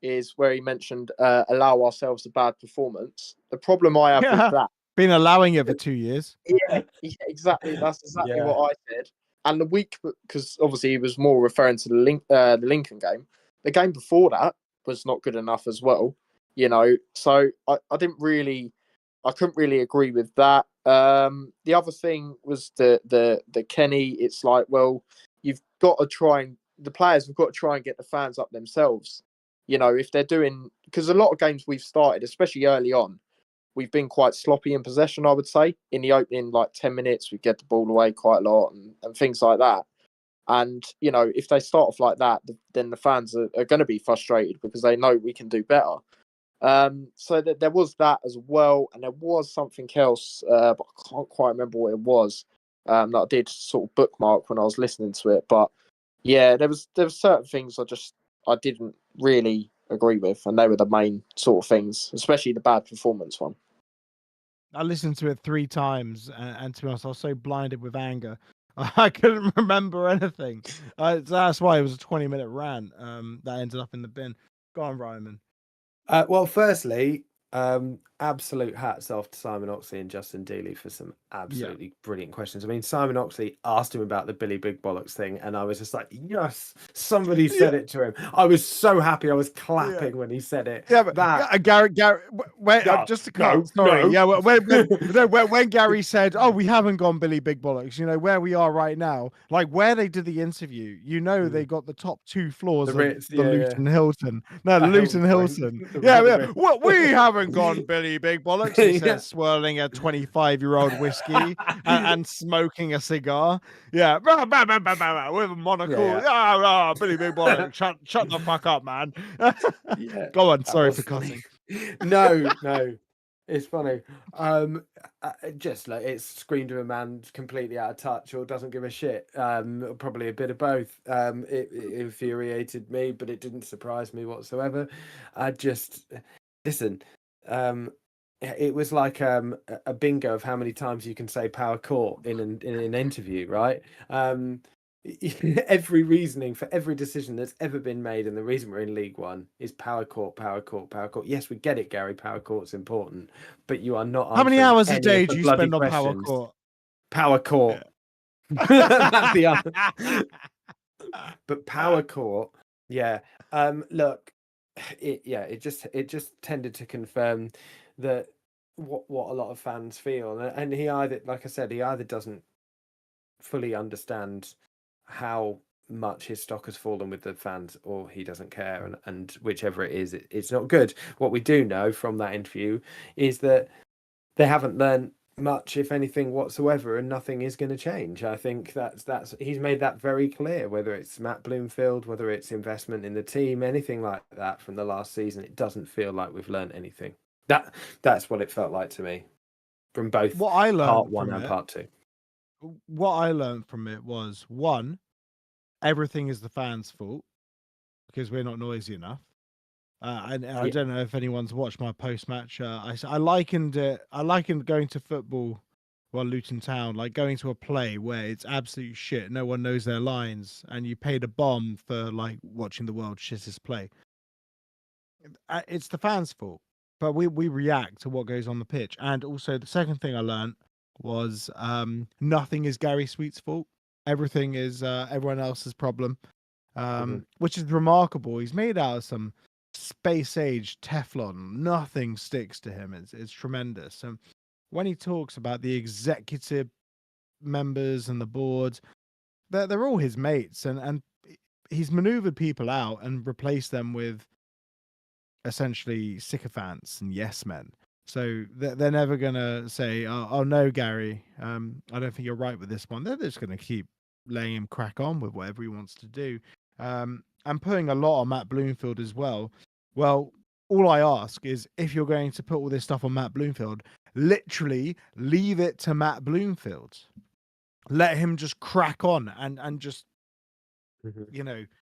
is where he mentioned allow ourselves a bad performance. The problem I have with that, been allowing it for 2 years. Yeah, exactly. That's exactly what I said. And the week, because obviously he was more referring to the Lincoln game. The game before that was not good enough as well, So I couldn't really agree with that. The other thing was the Kenny. It's like, well, you've got to the players have got to try and get the fans up themselves. If they're doing, because a lot of games we've started, especially early on, we've been quite sloppy in possession, I would say. In the opening 10 minutes, we get the ball away quite a lot and things like that. And, if they start off like that, then the fans are going to be frustrated because they know we can do better. So there was that as well. And there was something else, but I can't quite remember what it was, that I did sort of bookmark when I was listening to it. But yeah, there was certain things I didn't really agree with, and they were the main sort of things, especially the bad performance one. I listened to it 3 times, and to be honest, I was so blinded with anger, I couldn't remember anything. That's why it was a 20-minute rant that ended up in the bin. Go on, Ryman. Well, firstly, absolute hats off to Simon Oxley and Justin Dealey for some absolutely brilliant questions. I mean, Simon Oxley asked him about the Billy Big Bollocks thing, and I was just like, yes, somebody said it to him. I was so happy. I was clapping when he said it. Yeah, but Gary, wait, just to cut. Sorry, yeah, when Gary said, "Oh, we haven't gone Billy Big Bollocks," you know where we are right now, like where they did the interview. You know, they got the top 2 floors of Ritz, the Luton Hilton. No, the Luton Hilton. Yeah. Well, we haven't gone Billy Big Bollocks. He says, swirling a 25-year-old whiskey and smoking a cigar. Yeah, with a monocle. Billy Big Bollocks. Shut the fuck up, man. Go on. Sorry for cutting. No, it's funny. Just like it screamed of a man completely out of touch or doesn't give a shit. Probably a bit of both. It infuriated me, but it didn't surprise me whatsoever. I just listen. It was like a bingo of how many times you can say power court in an interview, right? Every reasoning for every decision that's ever been made, and the reason we're in League One is power court. Yes, we get it, Gary. Power court's important, but you are not. How many hours a day do you spend on power court? Power court. Yeah. That's the other. But power court, yeah. Look, it just tended to confirm that what a lot of fans feel, and he either, like I said, he either doesn't fully understand how much his stock has fallen with the fans, or he doesn't care, and whichever it is, it's not good. What we do know from that interview is that they haven't learned much, if anything whatsoever, and nothing is going to change. I think that's he's made that very clear, whether it's Matt Bloomfield, whether it's investment in the team, anything like that from the last season. It doesn't feel like we've learned anything. That's what it felt like to me from both what I learned part 1 and part 2. What I learned from it was, 1, everything is the fans' fault because we're not noisy enough. And I don't know if anyone's watched my post-match. I likened going to football, Luton Town, like going to a play where it's absolute shit. No one knows their lines, and you paid a bomb for like watching the world's shittest play. It's the fans' fault, but we react to what goes on the pitch. And also, the second thing I learned was nothing is Gary Sweet's fault. Everything is everyone else's problem, which is remarkable. He's made out of some space age Teflon. Nothing sticks to him. It's tremendous. And when he talks about the executive members and the boards, they're all his mates, and he's maneuvered people out and replaced them with essentially sycophants and yes men. So they're never gonna say, "Oh no, Gary, I don't think you're right with this one." They're just gonna keep letting him crack on with whatever he wants to do. I'm putting a lot on Matt Bloomfield as well. Well, all I ask is, if you're going to put all this stuff on Matt Bloomfield, literally leave it to Matt Bloomfield. Let him just crack on and just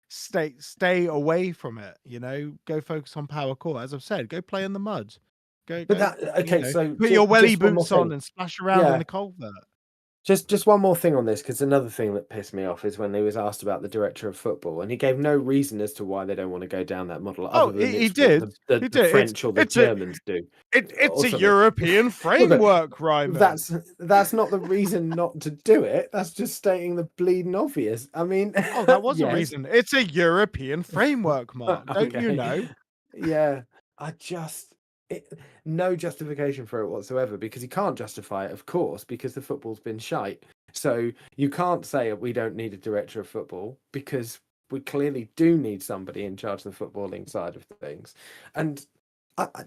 stay away from it. Go focus on power court. As I've said, go play in the mud. So put your welly boots on and splash around in the culvert. Just one more thing on this, because another thing that pissed me off is when he was asked about the director of football, and he gave no reason as to why they don't want to go down that model. Other than he did. The French or the Germans do. It's a European framework, Ryman. That's not the reason not to do it. That's just stating the bleeding obvious. I mean, that was a reason. It's a European framework, Mark. Don't you know? Yeah, no justification for it whatsoever, because you can't justify it, of course, because the football's been shite. So you can't say we don't need a director of football, because we clearly do need somebody in charge of the footballing side of things. And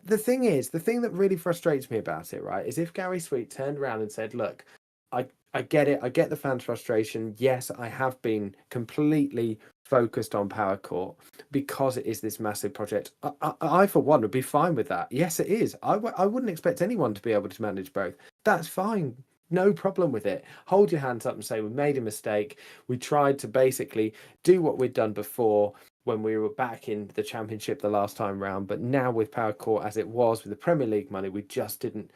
the thing that really frustrates me about it, right, is if Gary Sweet turned around and said, look, I get it. I get the fans' frustration. Yes, I have been completely focused on power court because it is this massive project. I for one, would be fine with that. Yes, it is. I wouldn't expect anyone to be able to manage both. That's fine. No problem with it. Hold your hands up and say, we made a mistake. We tried to basically do what we'd done before when we were back in the Championship the last time round. But now with power court as it was with the Premier League money, we just didn't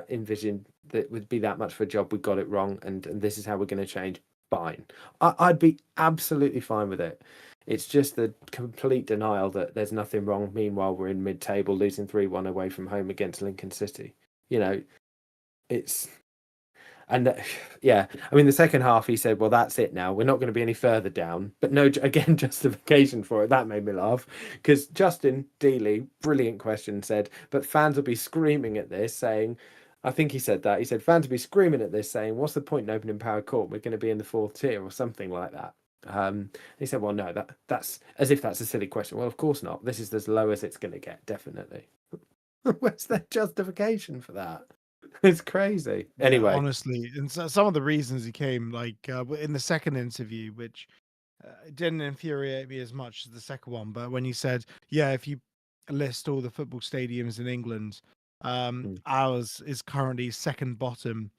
envision that it would be that much of a job. We got it wrong, and this is how we're going to change. Fine. I'd be absolutely fine with it. It's just the complete denial that there's nothing wrong. Meanwhile, we're in mid-table, losing 3-1 away from home against Lincoln City. You know, it's... And yeah, I mean, the second half, he said, well, that's it now. We're not going to be any further down. But no, again, justification for it. That made me laugh. Because Justin Dealey, brilliant question, said, but fans will be screaming at this, saying... I think he said that. He said, fans will be screaming at this, saying, what's the point in opening Power Court? We're going to be in the 4th tier or something like that. He said, well, no, that's as if that's a silly question. Well, of course not. This is as low as it's going to get, definitely. Where's their justification for that? It's crazy. Anyway. Yeah, honestly, and so, some of the reasons he came, like in the second interview, which didn't infuriate me as much as the second one, but when he said, yeah, if you list all the football stadiums in England, ours is currently second bottom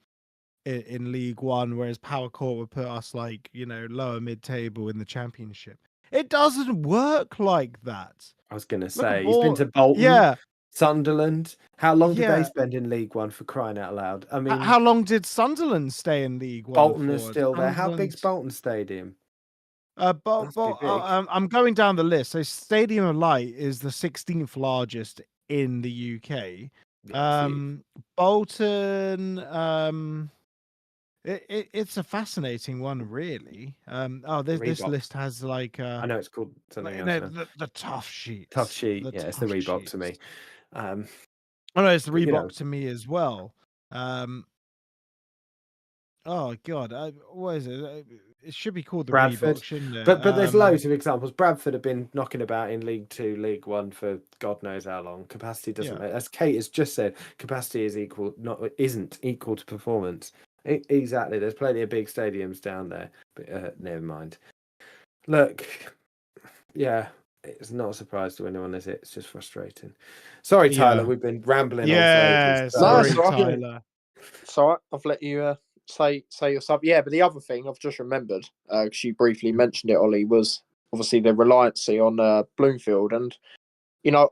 in League One, whereas Power Court would put us like, lower mid-table in the Championship. It doesn't work like that. I was going to say, he's been to Bolton, Sunderland. How long did they spend in League One, for crying out loud? I mean, how long did Sunderland stay in League One? Bolton is still there. How big's Bolton Stadium? I'm going down the list. So Stadium of Light is the 16th largest in the UK. Bolton, it's a fascinating one, really. This list has like I know it's called something else. The Tough Sheets. Tough Sheet. Yeah, it's the Reebok to me. Oh no, it's the Reebok to me as well. Oh God, what is it? It should be called the Bradford, Reebok, shouldn't it? But there's loads of examples. Bradford have been knocking about in League 2, League 1 for God knows how long. Capacity doesn't make, as Kate has just said, capacity isn't equal to performance. Exactly. There's plenty of big stadiums down there, but never mind. Look, yeah, it's not a surprise to anyone, is it? It's just frustrating. Sorry, Tyler, we've been rambling on. Sorry, Tyler. Sorry, I've let you say your sub. Yeah, but the other thing I've just remembered, because you briefly mentioned it, Ollie, was obviously the reliancy on Bloomfield, and I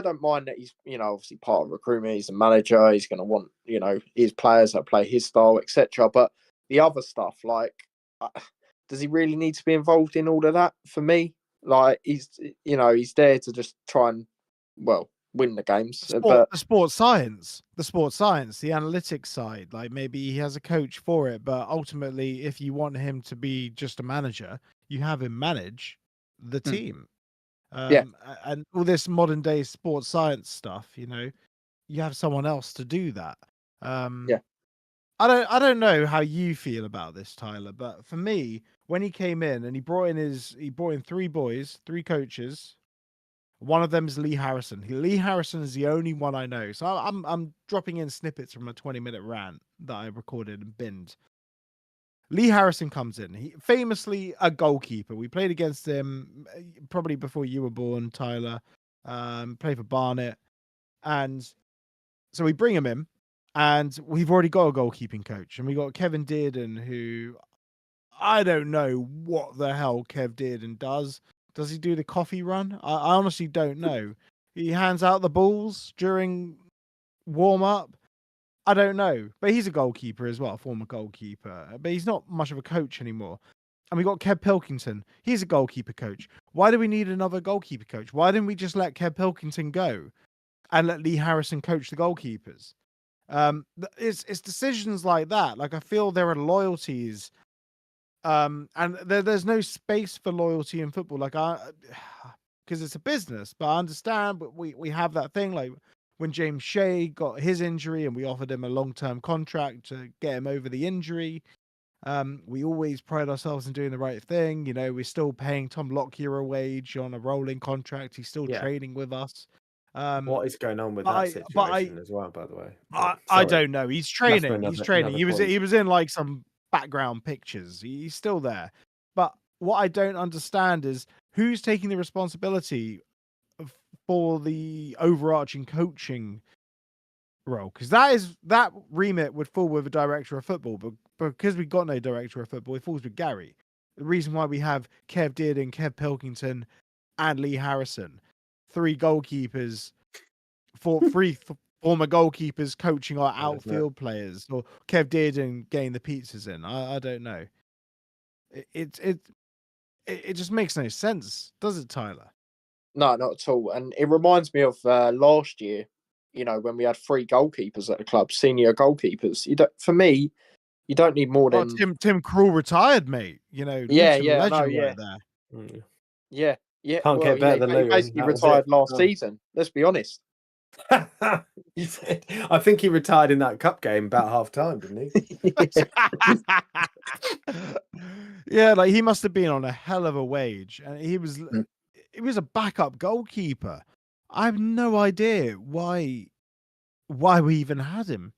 don't mind that he's obviously part of recruitment. He's a manager. He's going to want his players that play his style, etc. But the other stuff, like, does he really need to be involved in all of that? For me, like, he's there to just try and win the games. The sports science, the analytics side. Like, maybe he has a coach for it, but ultimately, if you want him to be just a manager, you have him manage the team. And all this modern day sports science stuff, you have someone else to do that. I don't know how you feel about this, Tyler, but for me, when he came in and he brought in 3 coaches. One of them is Lee Harrison. Lee Harrison is the only one I know. So I'm dropping in snippets from a 20-minute rant that I recorded and binned. Lee Harrison comes in. He famously a goalkeeper. We played against him probably before you were born, Tyler. Played for Barnet. And so we bring him in, and we've already got a goalkeeping coach. And we got Kevin Dearden, who I don't know what the hell Kev Dearden does. Does he do the coffee run? I honestly don't know. He hands out the balls during warm-up. I don't know. But he's a goalkeeper as well, a former goalkeeper. But he's not much of a coach anymore. And we got Kev Pilkington. He's a goalkeeper coach. Why do we need another goalkeeper coach? Why didn't we just let Kev Pilkington go and let Lee Harrison coach the goalkeepers? It's decisions like that. Like, I feel there are loyalties. And there's no space for loyalty in football, like, because it's a business. But I understand, but we have that thing, like when James Shea got his injury and we offered him a long-term contract to get him over the injury. We always pride ourselves in doing the right thing. We're still paying Tom Lockyer a wage on a rolling contract. He's still training with us. What is going on with that situation as well, by the way? I don't know. He's training. He was in like some background pictures. He's still there. But what I don't understand is who's taking the responsibility for the overarching coaching role, because that remit would fall with a director of football, but because we've got no director of football, it falls with Gary. The reason why we have Kev Dearden, Kev Pilkington, and Lee Harrison, 3 goalkeepers, for 3 former goalkeepers coaching our outfield players, or Kev Dearden getting the pizzas in. I don't know. it just makes no sense, does it, Tyler? No, not at all. And it reminds me of last year, when we had 3 goalkeepers at the club, senior goalkeepers. For me, you don't need more than. Tim Krul retired, mate. Luton legend right there. Yeah. Can't get better than Luton. He basically retired last season. Let's be honest. I think he retired in that cup game about half time, didn't he? Yeah, like he must have been on a hell of a wage, and he was a backup goalkeeper. I have no idea why we even had him.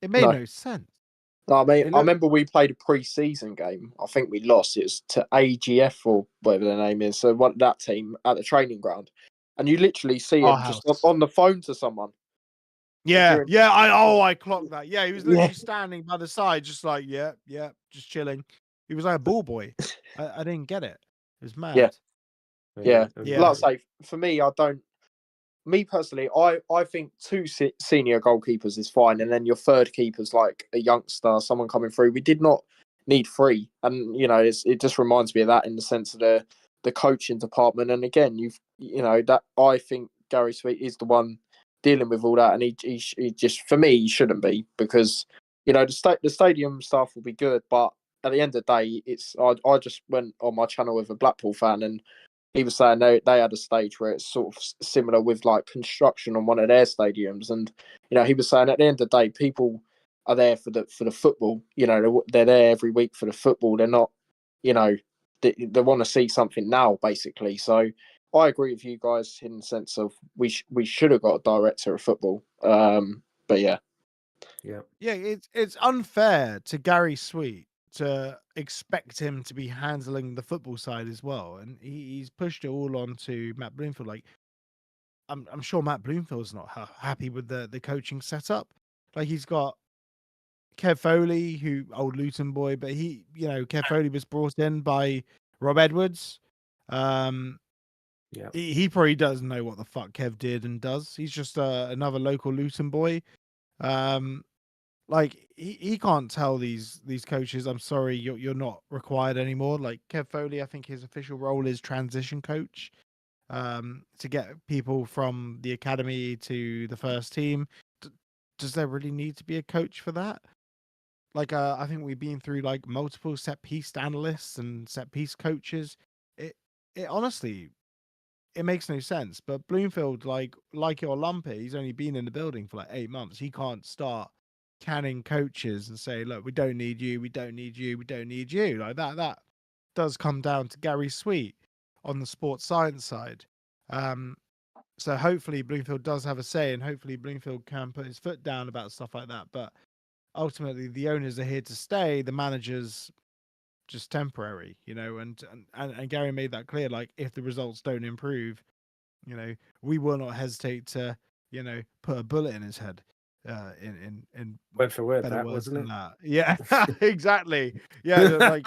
It made no sense. I mean, I remember we played a pre-season game. I think we lost. It was to AGF or whatever their name is. So that team at the training ground, and you literally see him just on the phone to someone. Yeah. I clocked that. Yeah, he was literally standing by the side, just like, just chilling. He was like a ball boy. I didn't get it. It was mad. Yeah. Like I say, for me, me personally, I think 2 senior goalkeepers is fine, and then your third keeper's like a youngster, someone coming through. We did not need 3, and it just reminds me of that in the sense of the coaching department. And again, that I think Gary Sweet is the one dealing with all that, and he just, for me, he shouldn't be, because the stadium staff will be good, but at the end of the day, I just went on my channel with a Blackpool fan, and he was saying they had a stage where it's sort of similar with like construction on one of their stadiums, and he was saying at the end of the day, people are there for the football. They're there every week for the football. They're not, they want to see something now, basically. So I agree with you guys in the sense of we should have got a director of football. But yeah, it's unfair to Gary Sweet to expect him to be handling the football side as well, and he's pushed it all onto Matt Bloomfield. Like, I'm sure Matt Bloomfield's not happy with the coaching setup. Like, he's got Kev Foley, who old Luton boy, but Kev Foley was brought in by Rob Edwards. He probably doesn't know what the fuck Kev did and does. He's just another local Luton boy. Like, he can't tell these coaches, I'm sorry, you're not required anymore. Like, Kev Foley, I think his official role is transition coach, to get people from the academy to the first team. Does there really need to be a coach for that? Like, I think we've been through like multiple set piece analysts and set piece coaches. It honestly, it makes no sense. But Bloomfield, like it or lump it, he's only been in the building for like 8 months. He can't start canning coaches and say, look, we don't need you, we don't need you, we don't need you. Like that does come down to Gary Sweet on the sports science side. So hopefully Bloomfield does have a say, and hopefully Bloomfield can put his foot down about stuff like that. But ultimately the owners are here to stay, the managers just temporary, and Gary made that clear. Like, if the results don't improve, we will not hesitate to, put a bullet in his head. In word for word, that wasn't it? that. Yeah, exactly. Yeah, like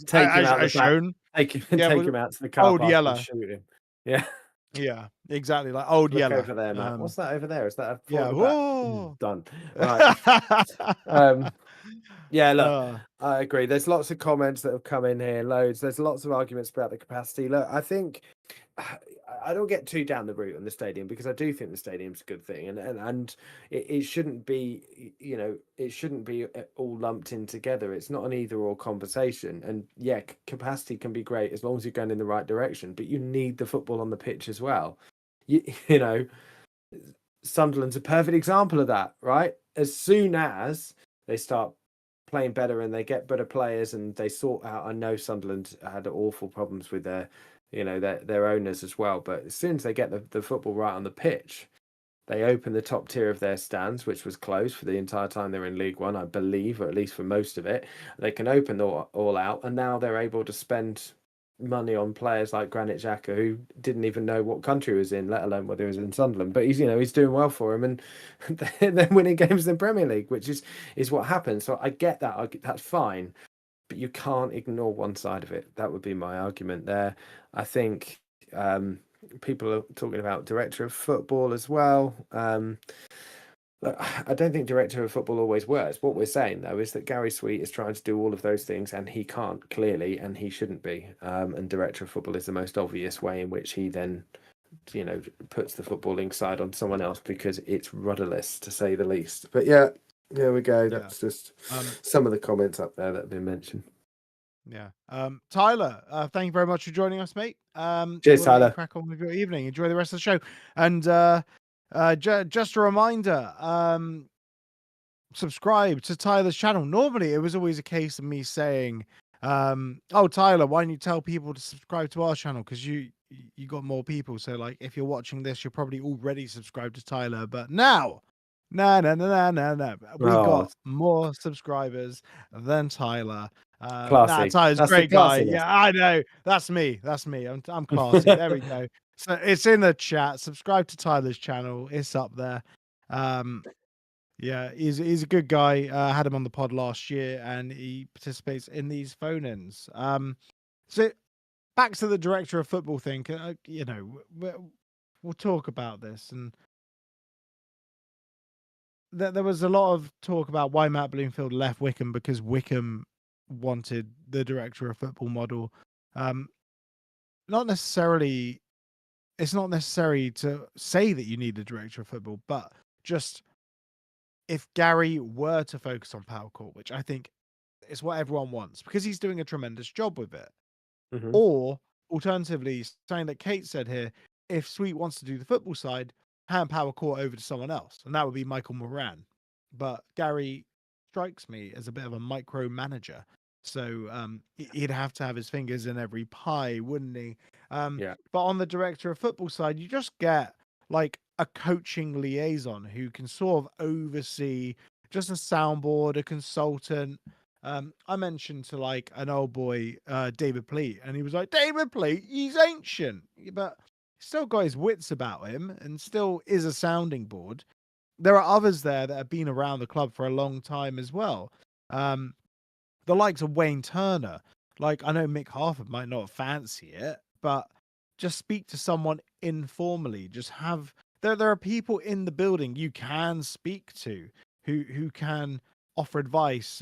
take him out shown. Take him out to the car Old park Yeller. and shoot him. Yeah. Yeah, exactly. Like Old Look Yeller. over there, Matt. What's that over there? Is that a done? Right. Yeah, look, I agree. There's lots of comments that have come in here, loads. There's lots of arguments about the capacity. Look, I think I don't get too down the route on the stadium, because I do think the stadium's a good thing, and it shouldn't be, it shouldn't be all lumped in together. It's not an either or conversation. And yeah, capacity can be great as long as you're going in the right direction, but you need the football on the pitch as well. Sunderland's a perfect example of that, right? As soon as they start playing better and they get better players and they sort out, I know Sunderland had awful problems with their owners as well, but as soon as they get the football right on the pitch, they open the top tier of their stands, which was closed for the entire time they're in League One, I believe, or at least for most of it. They can open all out, and now they're able to spend money on players like Granit Xhaka, who didn't even know what country he was in, let alone whether he was in Sunderland. But he's doing well for him, and they're winning games in the Premier League, which is what happens. So I get that. That's fine, but you can't ignore one side of it. That would be my argument there. I think people are talking about director of football as well. I don't think director of football always works. What we're saying, though, is that Gary Sweet is trying to do all of those things, and he can't, clearly, and he shouldn't be. And director of football is the most obvious way in which he then, puts the footballing side on someone else, because it's rudderless, to say the least. But yeah, there we go. That's just some of the comments up there that have been mentioned. Yeah. Tyler, thank you very much for joining us, mate. Cheers, Tyler. Crack on with your evening. Enjoy the rest of the show. And just a reminder, subscribe to Tyler's channel. Normally, it was always a case of me saying, "Oh, Tyler, why don't you tell people to subscribe to our channel? Because you got more people. So, like, if you're watching this, you're probably already subscribed to Tyler. But now, no. We got more subscribers than Tyler. Classy. Tyler's a great guy. Yeah, I know. That's me. I'm classy. There we go. So it's in the chat. Subscribe to Tyler's channel. It's up there. Yeah, he's a good guy. Had him on the pod last year, and he participates in these phone-ins. So back to the director of football thing. We'll talk about this, and there was a lot of talk about why Matt Bloomfield left Wycombe, because Wycombe wanted the director of football model. Not necessarily. It's not necessary to say that you need a director of football, but just if Gary were to focus on power court, which I think is what everyone wants, because he's doing a tremendous job with it. Mm-hmm. Or alternatively, something that Kate said here, if Sweet wants to do the football side, hand power court over to someone else, and that would be Michael Moran. But Gary strikes me as a bit of a micromanager, so he'd have to have his fingers in every pie, wouldn't he? Yeah. But on the director of football side, you just get like a coaching liaison who can sort of oversee, just a soundboard, a consultant. I mentioned to like an old boy, David Pleat, and he was like, David Pleat, he's ancient, but he's still got his wits about him and still is a sounding board. There are others there that have been around the club for a long time as well. The likes of Wayne Turner. Like, I know Mick Harford might not fancy it, but just speak to someone informally. Just have there are people in the building you can speak to who can offer advice.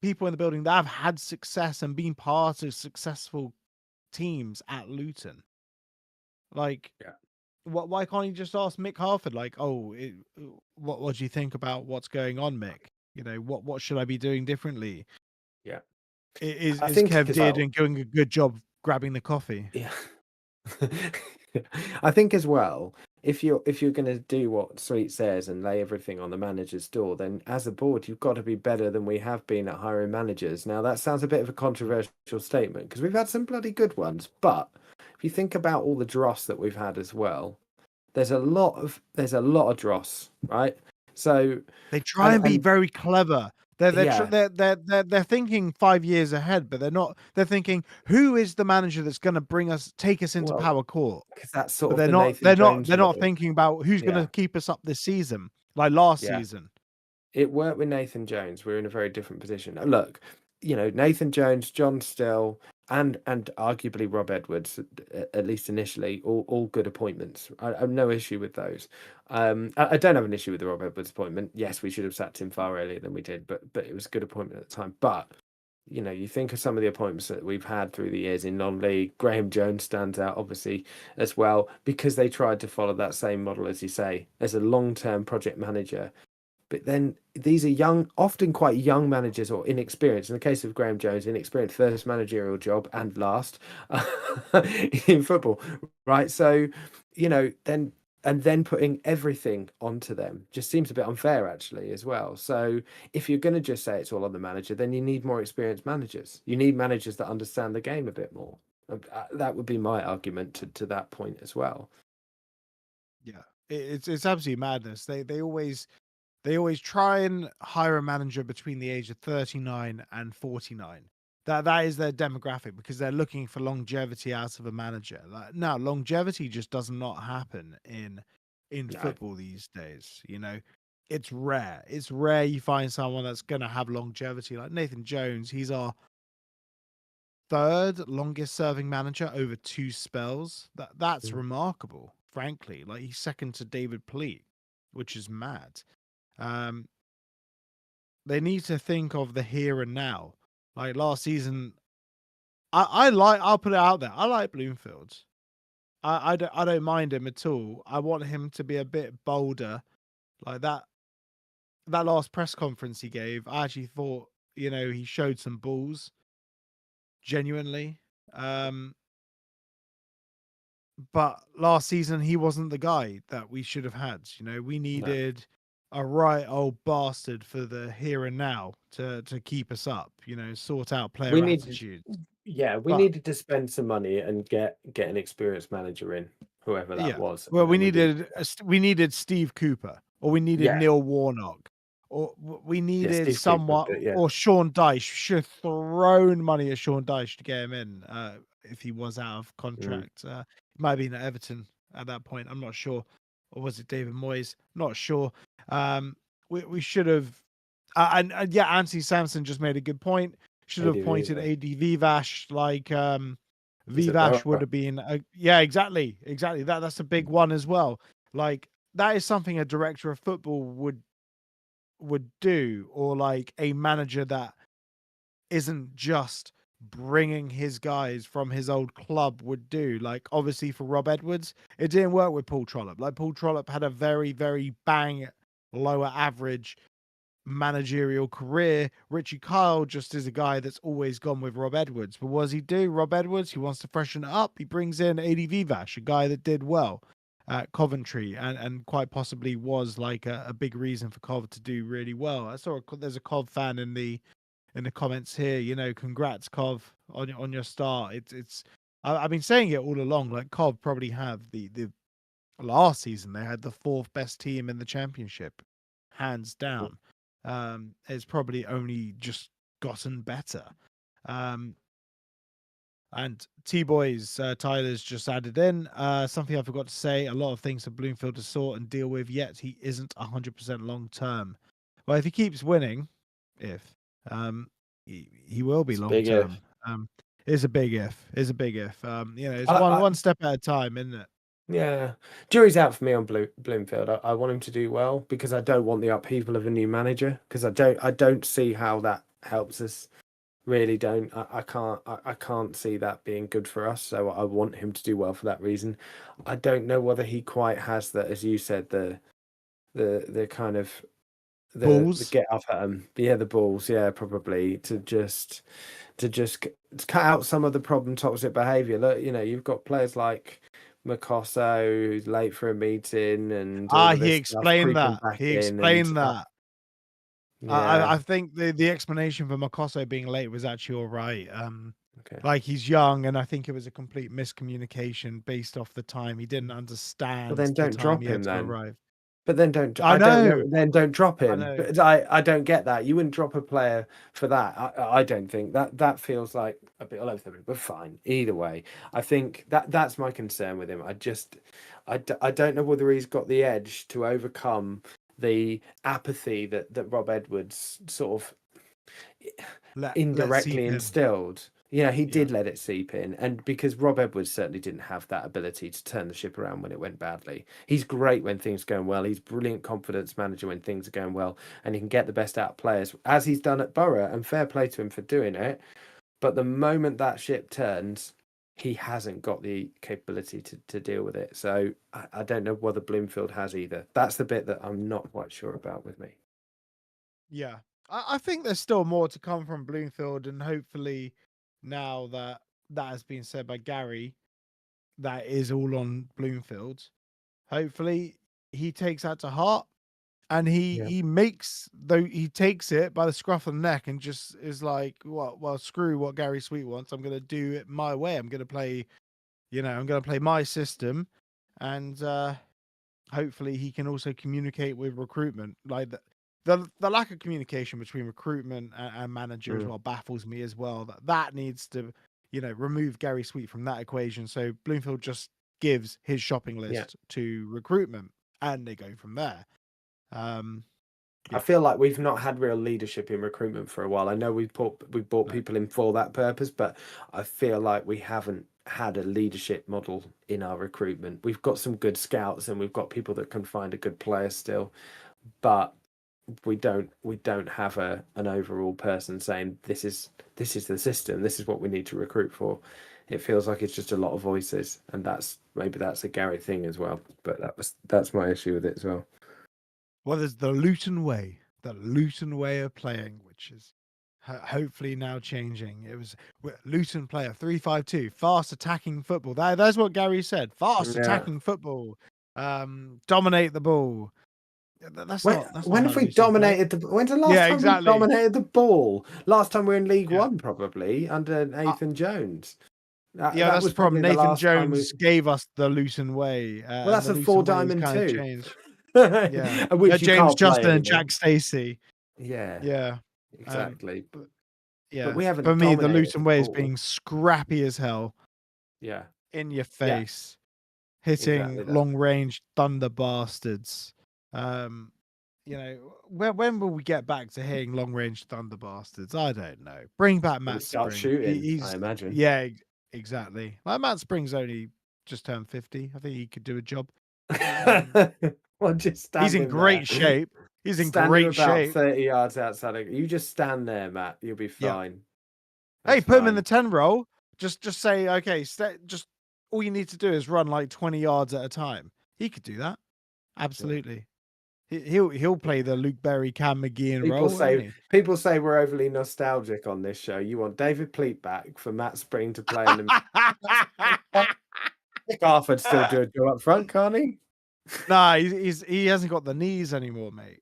People in the building that have had success and been part of successful teams at Luton. Like, why can't you just ask Mick Harford? Like, what do you think about what's going on, Mick? What should I be doing differently? Yeah, is Kev doing a good job grabbing the coffee? Yeah. I think as well, if you're going to do what Sweet says and lay everything on the manager's door, then as a board you've got to be better than we have been at hiring managers. Now that sounds a bit of a controversial statement, because we've had some bloody good ones, but if you think about all the dross that we've had as well, there's a lot of dross, right? So they try and be very clever. They're thinking 5 years ahead, but they're not. They're thinking, who is the manager that's going to take us into power court? Because that's sort of they're not thinking about who's going to keep us up this season, like last season. It worked with Nathan Jones. We're in a very different position. Look, Nathan Jones, John Still, and arguably Rob Edwards, at least initially, all good appointments. I have no issue with those. I don't have an issue with the Rob Edwards appointment. Yes, we should have sacked him far earlier than we did, but it was a good appointment at the time. But you think of some of the appointments that we've had through the years in non-league. Graham Jones stands out obviously as well, because they tried to follow that same model, as you say, as a long-term project manager. But then these are young, often quite young managers, or inexperienced. In the case of Graham Jones, inexperienced first managerial job and last in football, right? So, then putting everything onto them just seems a bit unfair, actually, as well. So if you're going to just say it's all on the manager, then you need more experienced managers. You need managers that understand the game a bit more. That would be my argument to that point as well. Yeah, it's absolutely madness. They always try and hire a manager between the age of 39 and 49. That is their demographic, because they're looking for longevity out of a manager. Now, longevity just does not happen in football these days. It's rare. It's rare you find someone that's going to have longevity. Like Nathan Jones, he's our third longest serving manager over 2 spells. That's remarkable, frankly. Like, he's second to David Pleat. which is mad. They need to think of the here and now. Like last season, I'll put it out there. I like Bloomfield. I don't mind him at all. I want him to be a bit bolder. Like that last press conference he gave, I actually thought, he showed some balls. Genuinely. But last season he wasn't the guy that we should have had. We needed a right old bastard for the here and now to keep us up, sort out player attitude. We needed to spend some money and get an experienced manager in, whoever that was. Well, we needed Steve Cooper, or we needed Neil Warnock, or we needed someone, or Sean Dyche. Should have thrown money at Sean Dyche to get him in if he was out of contract. It might have been at Everton at that point. I'm not sure. Or was it David Moyes? Not sure. We should have. Anthony Sampson just made a good point. Should have appointed AD Vivash, like Vivash would have been. Exactly. That's a big one as well. Like that is something a director of football would do, or like a manager that isn't just bringing his guys from his old club would do. Like obviously for Rob Edwards, it didn't work with Paul Trollope. Like Paul Trollope had a very, very bang lower average managerial career. Richie Kyle just is a guy that's always gone with Rob Edwards. But what does he do? Rob Edwards, he wants to freshen it up. He brings in AD Vivash, a guy that did well at Coventry and quite possibly was like a big reason for Cov to do really well. I saw there's a Cov fan in the comments here. Congrats Cov on your start. I've been saying it all along. Like Cov probably have the last season they had the 4th best team in the championship, hands down. It's probably only just gotten better. And T-Boys, Tyler's just added in something I forgot to say. A lot of things for Bloomfield to sort and deal with, yet he isn't 100% long term. Well, if he keeps winning, he will be long term. It's a big if. It's one step at a time, isn't it? Yeah, jury's out for me on Bloomfield. I want him to do well because I don't want the upheaval of a new manager, because I don't see how that helps us. Really don't. I can't see that being good for us. So I want him to do well for that reason. I don't know whether he quite has that, as you said, the kind of balls. The get off at him. Yeah, the balls. Yeah, probably to cut out some of the problem toxic behaviour. Look, you've got players like Makosso who's late for a meeting, and he explained that. I think the explanation for Makosso being late was actually all right. Like he's young, and I think it was a complete miscommunication based off the time he didn't understand. Well, then don't drop him then. Arrive. But then don't. I know. Then don't drop him. But I don't get that. You wouldn't drop a player for that. I don't think that feels like a bit all over the place. But fine, either way, I think that's my concern with him. I don't know whether he's got the edge to overcome the apathy that Rob Edwards sort of indirectly instilled. He did let it seep in, and because Rob Edwards certainly didn't have that ability to turn the ship around when it went badly. He's great when things are going well. He's brilliant confidence manager when things are going well, and he can get the best out of players, as he's done at Borough, and fair play to him for doing it. But the moment that ship turns, he hasn't got the capability to deal with it. So I don't know whether Bloomfield has either. That's the bit that I'm not quite sure about with me. Yeah, I think there's still more to come from Bloomfield, and hopefully now that has been said by Gary, that is all on Bloomfield. Hopefully he takes that to heart, and he takes it by the scruff of the neck and just is like, well, screw what Gary Sweet wants. I'm going to do it my way. I'm going to play, I'm going to play my system, and hopefully he can also communicate with recruitment. Like the lack of communication between recruitment and manager as well baffles me as well. That needs to, remove Gary Sweet from that equation. So Bloomfield just gives his shopping list to recruitment, and they go from there. I feel like we've not had real leadership in recruitment for a while. I know we brought people in for that purpose, but I feel like we haven't had a leadership model in our recruitment. We've got some good scouts and we've got people that can find a good player still, but we don't have an overall person saying this is the system, this is what we need to recruit for. It feels like it's just a lot of voices, and maybe that's a Gary thing as well, but that's my issue with it as well. Well, there's the Luton way of playing, which is hopefully now changing. It was Luton play a 3-5-2, fast attacking football. That's what Gary said. Fast attacking football, dominate the ball. That's not. When have we dominated when's the last time we dominated the ball? Last time we were in League One, probably under Nathan Jones. That was the problem. Nathan Jones gave us the Luton way. Well, that's a 4-diamond too. Change. Yeah, James Justin and Jack Stacey. Yeah, exactly. But we haven't. For me, the Luton way is being scrappy as hell. Yeah, in your face, hitting long range thunder bastards. When will we get back to hitting long range thunder bastards? I don't know. Bring back Matt Spring. Shooting, I imagine. Yeah, exactly. Like Matt Spring's only just turned 50. I think he could do a job. Well, just he's in great shape. He's in great shape. 30 yards outside of you. Just stand there, Matt. You'll be fine. Hey, put him in the 10 roll. Just say, okay, just all you need to do is run like 20 yards at a time. He could do that. Absolutely. Yeah. He'll play the Luke Berry, Cam McGeehan role. People say we're overly nostalgic on this show. You want David Pleat back for Matt Spring to play in the Garford still do a job up front, can't he? Nah, he hasn't got the knees anymore, mate.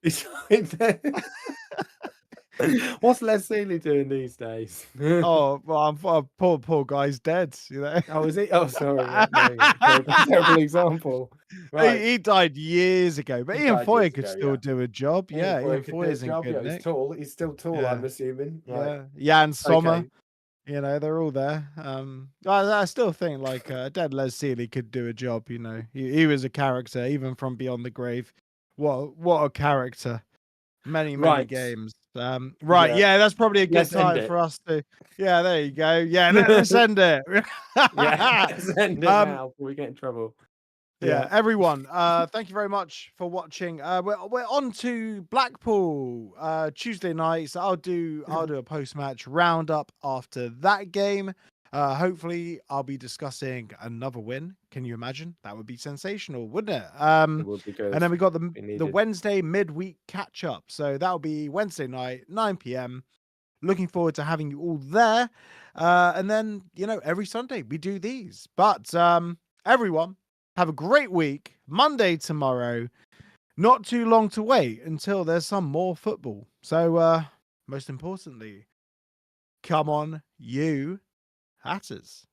What's Les Seeley doing these days? Oh, well, poor guy's dead. You know? Oh, is he? Oh, sorry. Terrible example. Right. He died years ago, but Ian Foyer could still do a job. Ian Foyer's in good nick. He's tall. He's still tall, I'm assuming. Right. Yeah, Jan Sommer. Okay. They're all there. I still think like dead Les Seeley could do a job. He was a character even from beyond the grave. What a character! Many games. That's probably a good time for us to. Yeah, there you go. Yeah, let's end it. Let's end it now before we get in trouble. Yeah, everyone. Thank you very much for watching. We're on to Blackpool Tuesday night. So I'll do a post-match roundup after that game. Hopefully, I'll be discussing another win. Can you imagine? That would be sensational, wouldn't it? It would be good. And then we got the Wednesday midweek catch-up. So that'll be Wednesday night, 9 p.m. Looking forward to having you all there. And then every Sunday we do these. But everyone. Have a great week. Monday tomorrow. Not too long to wait until there's some more football. So, most importantly, come on, you Hatters.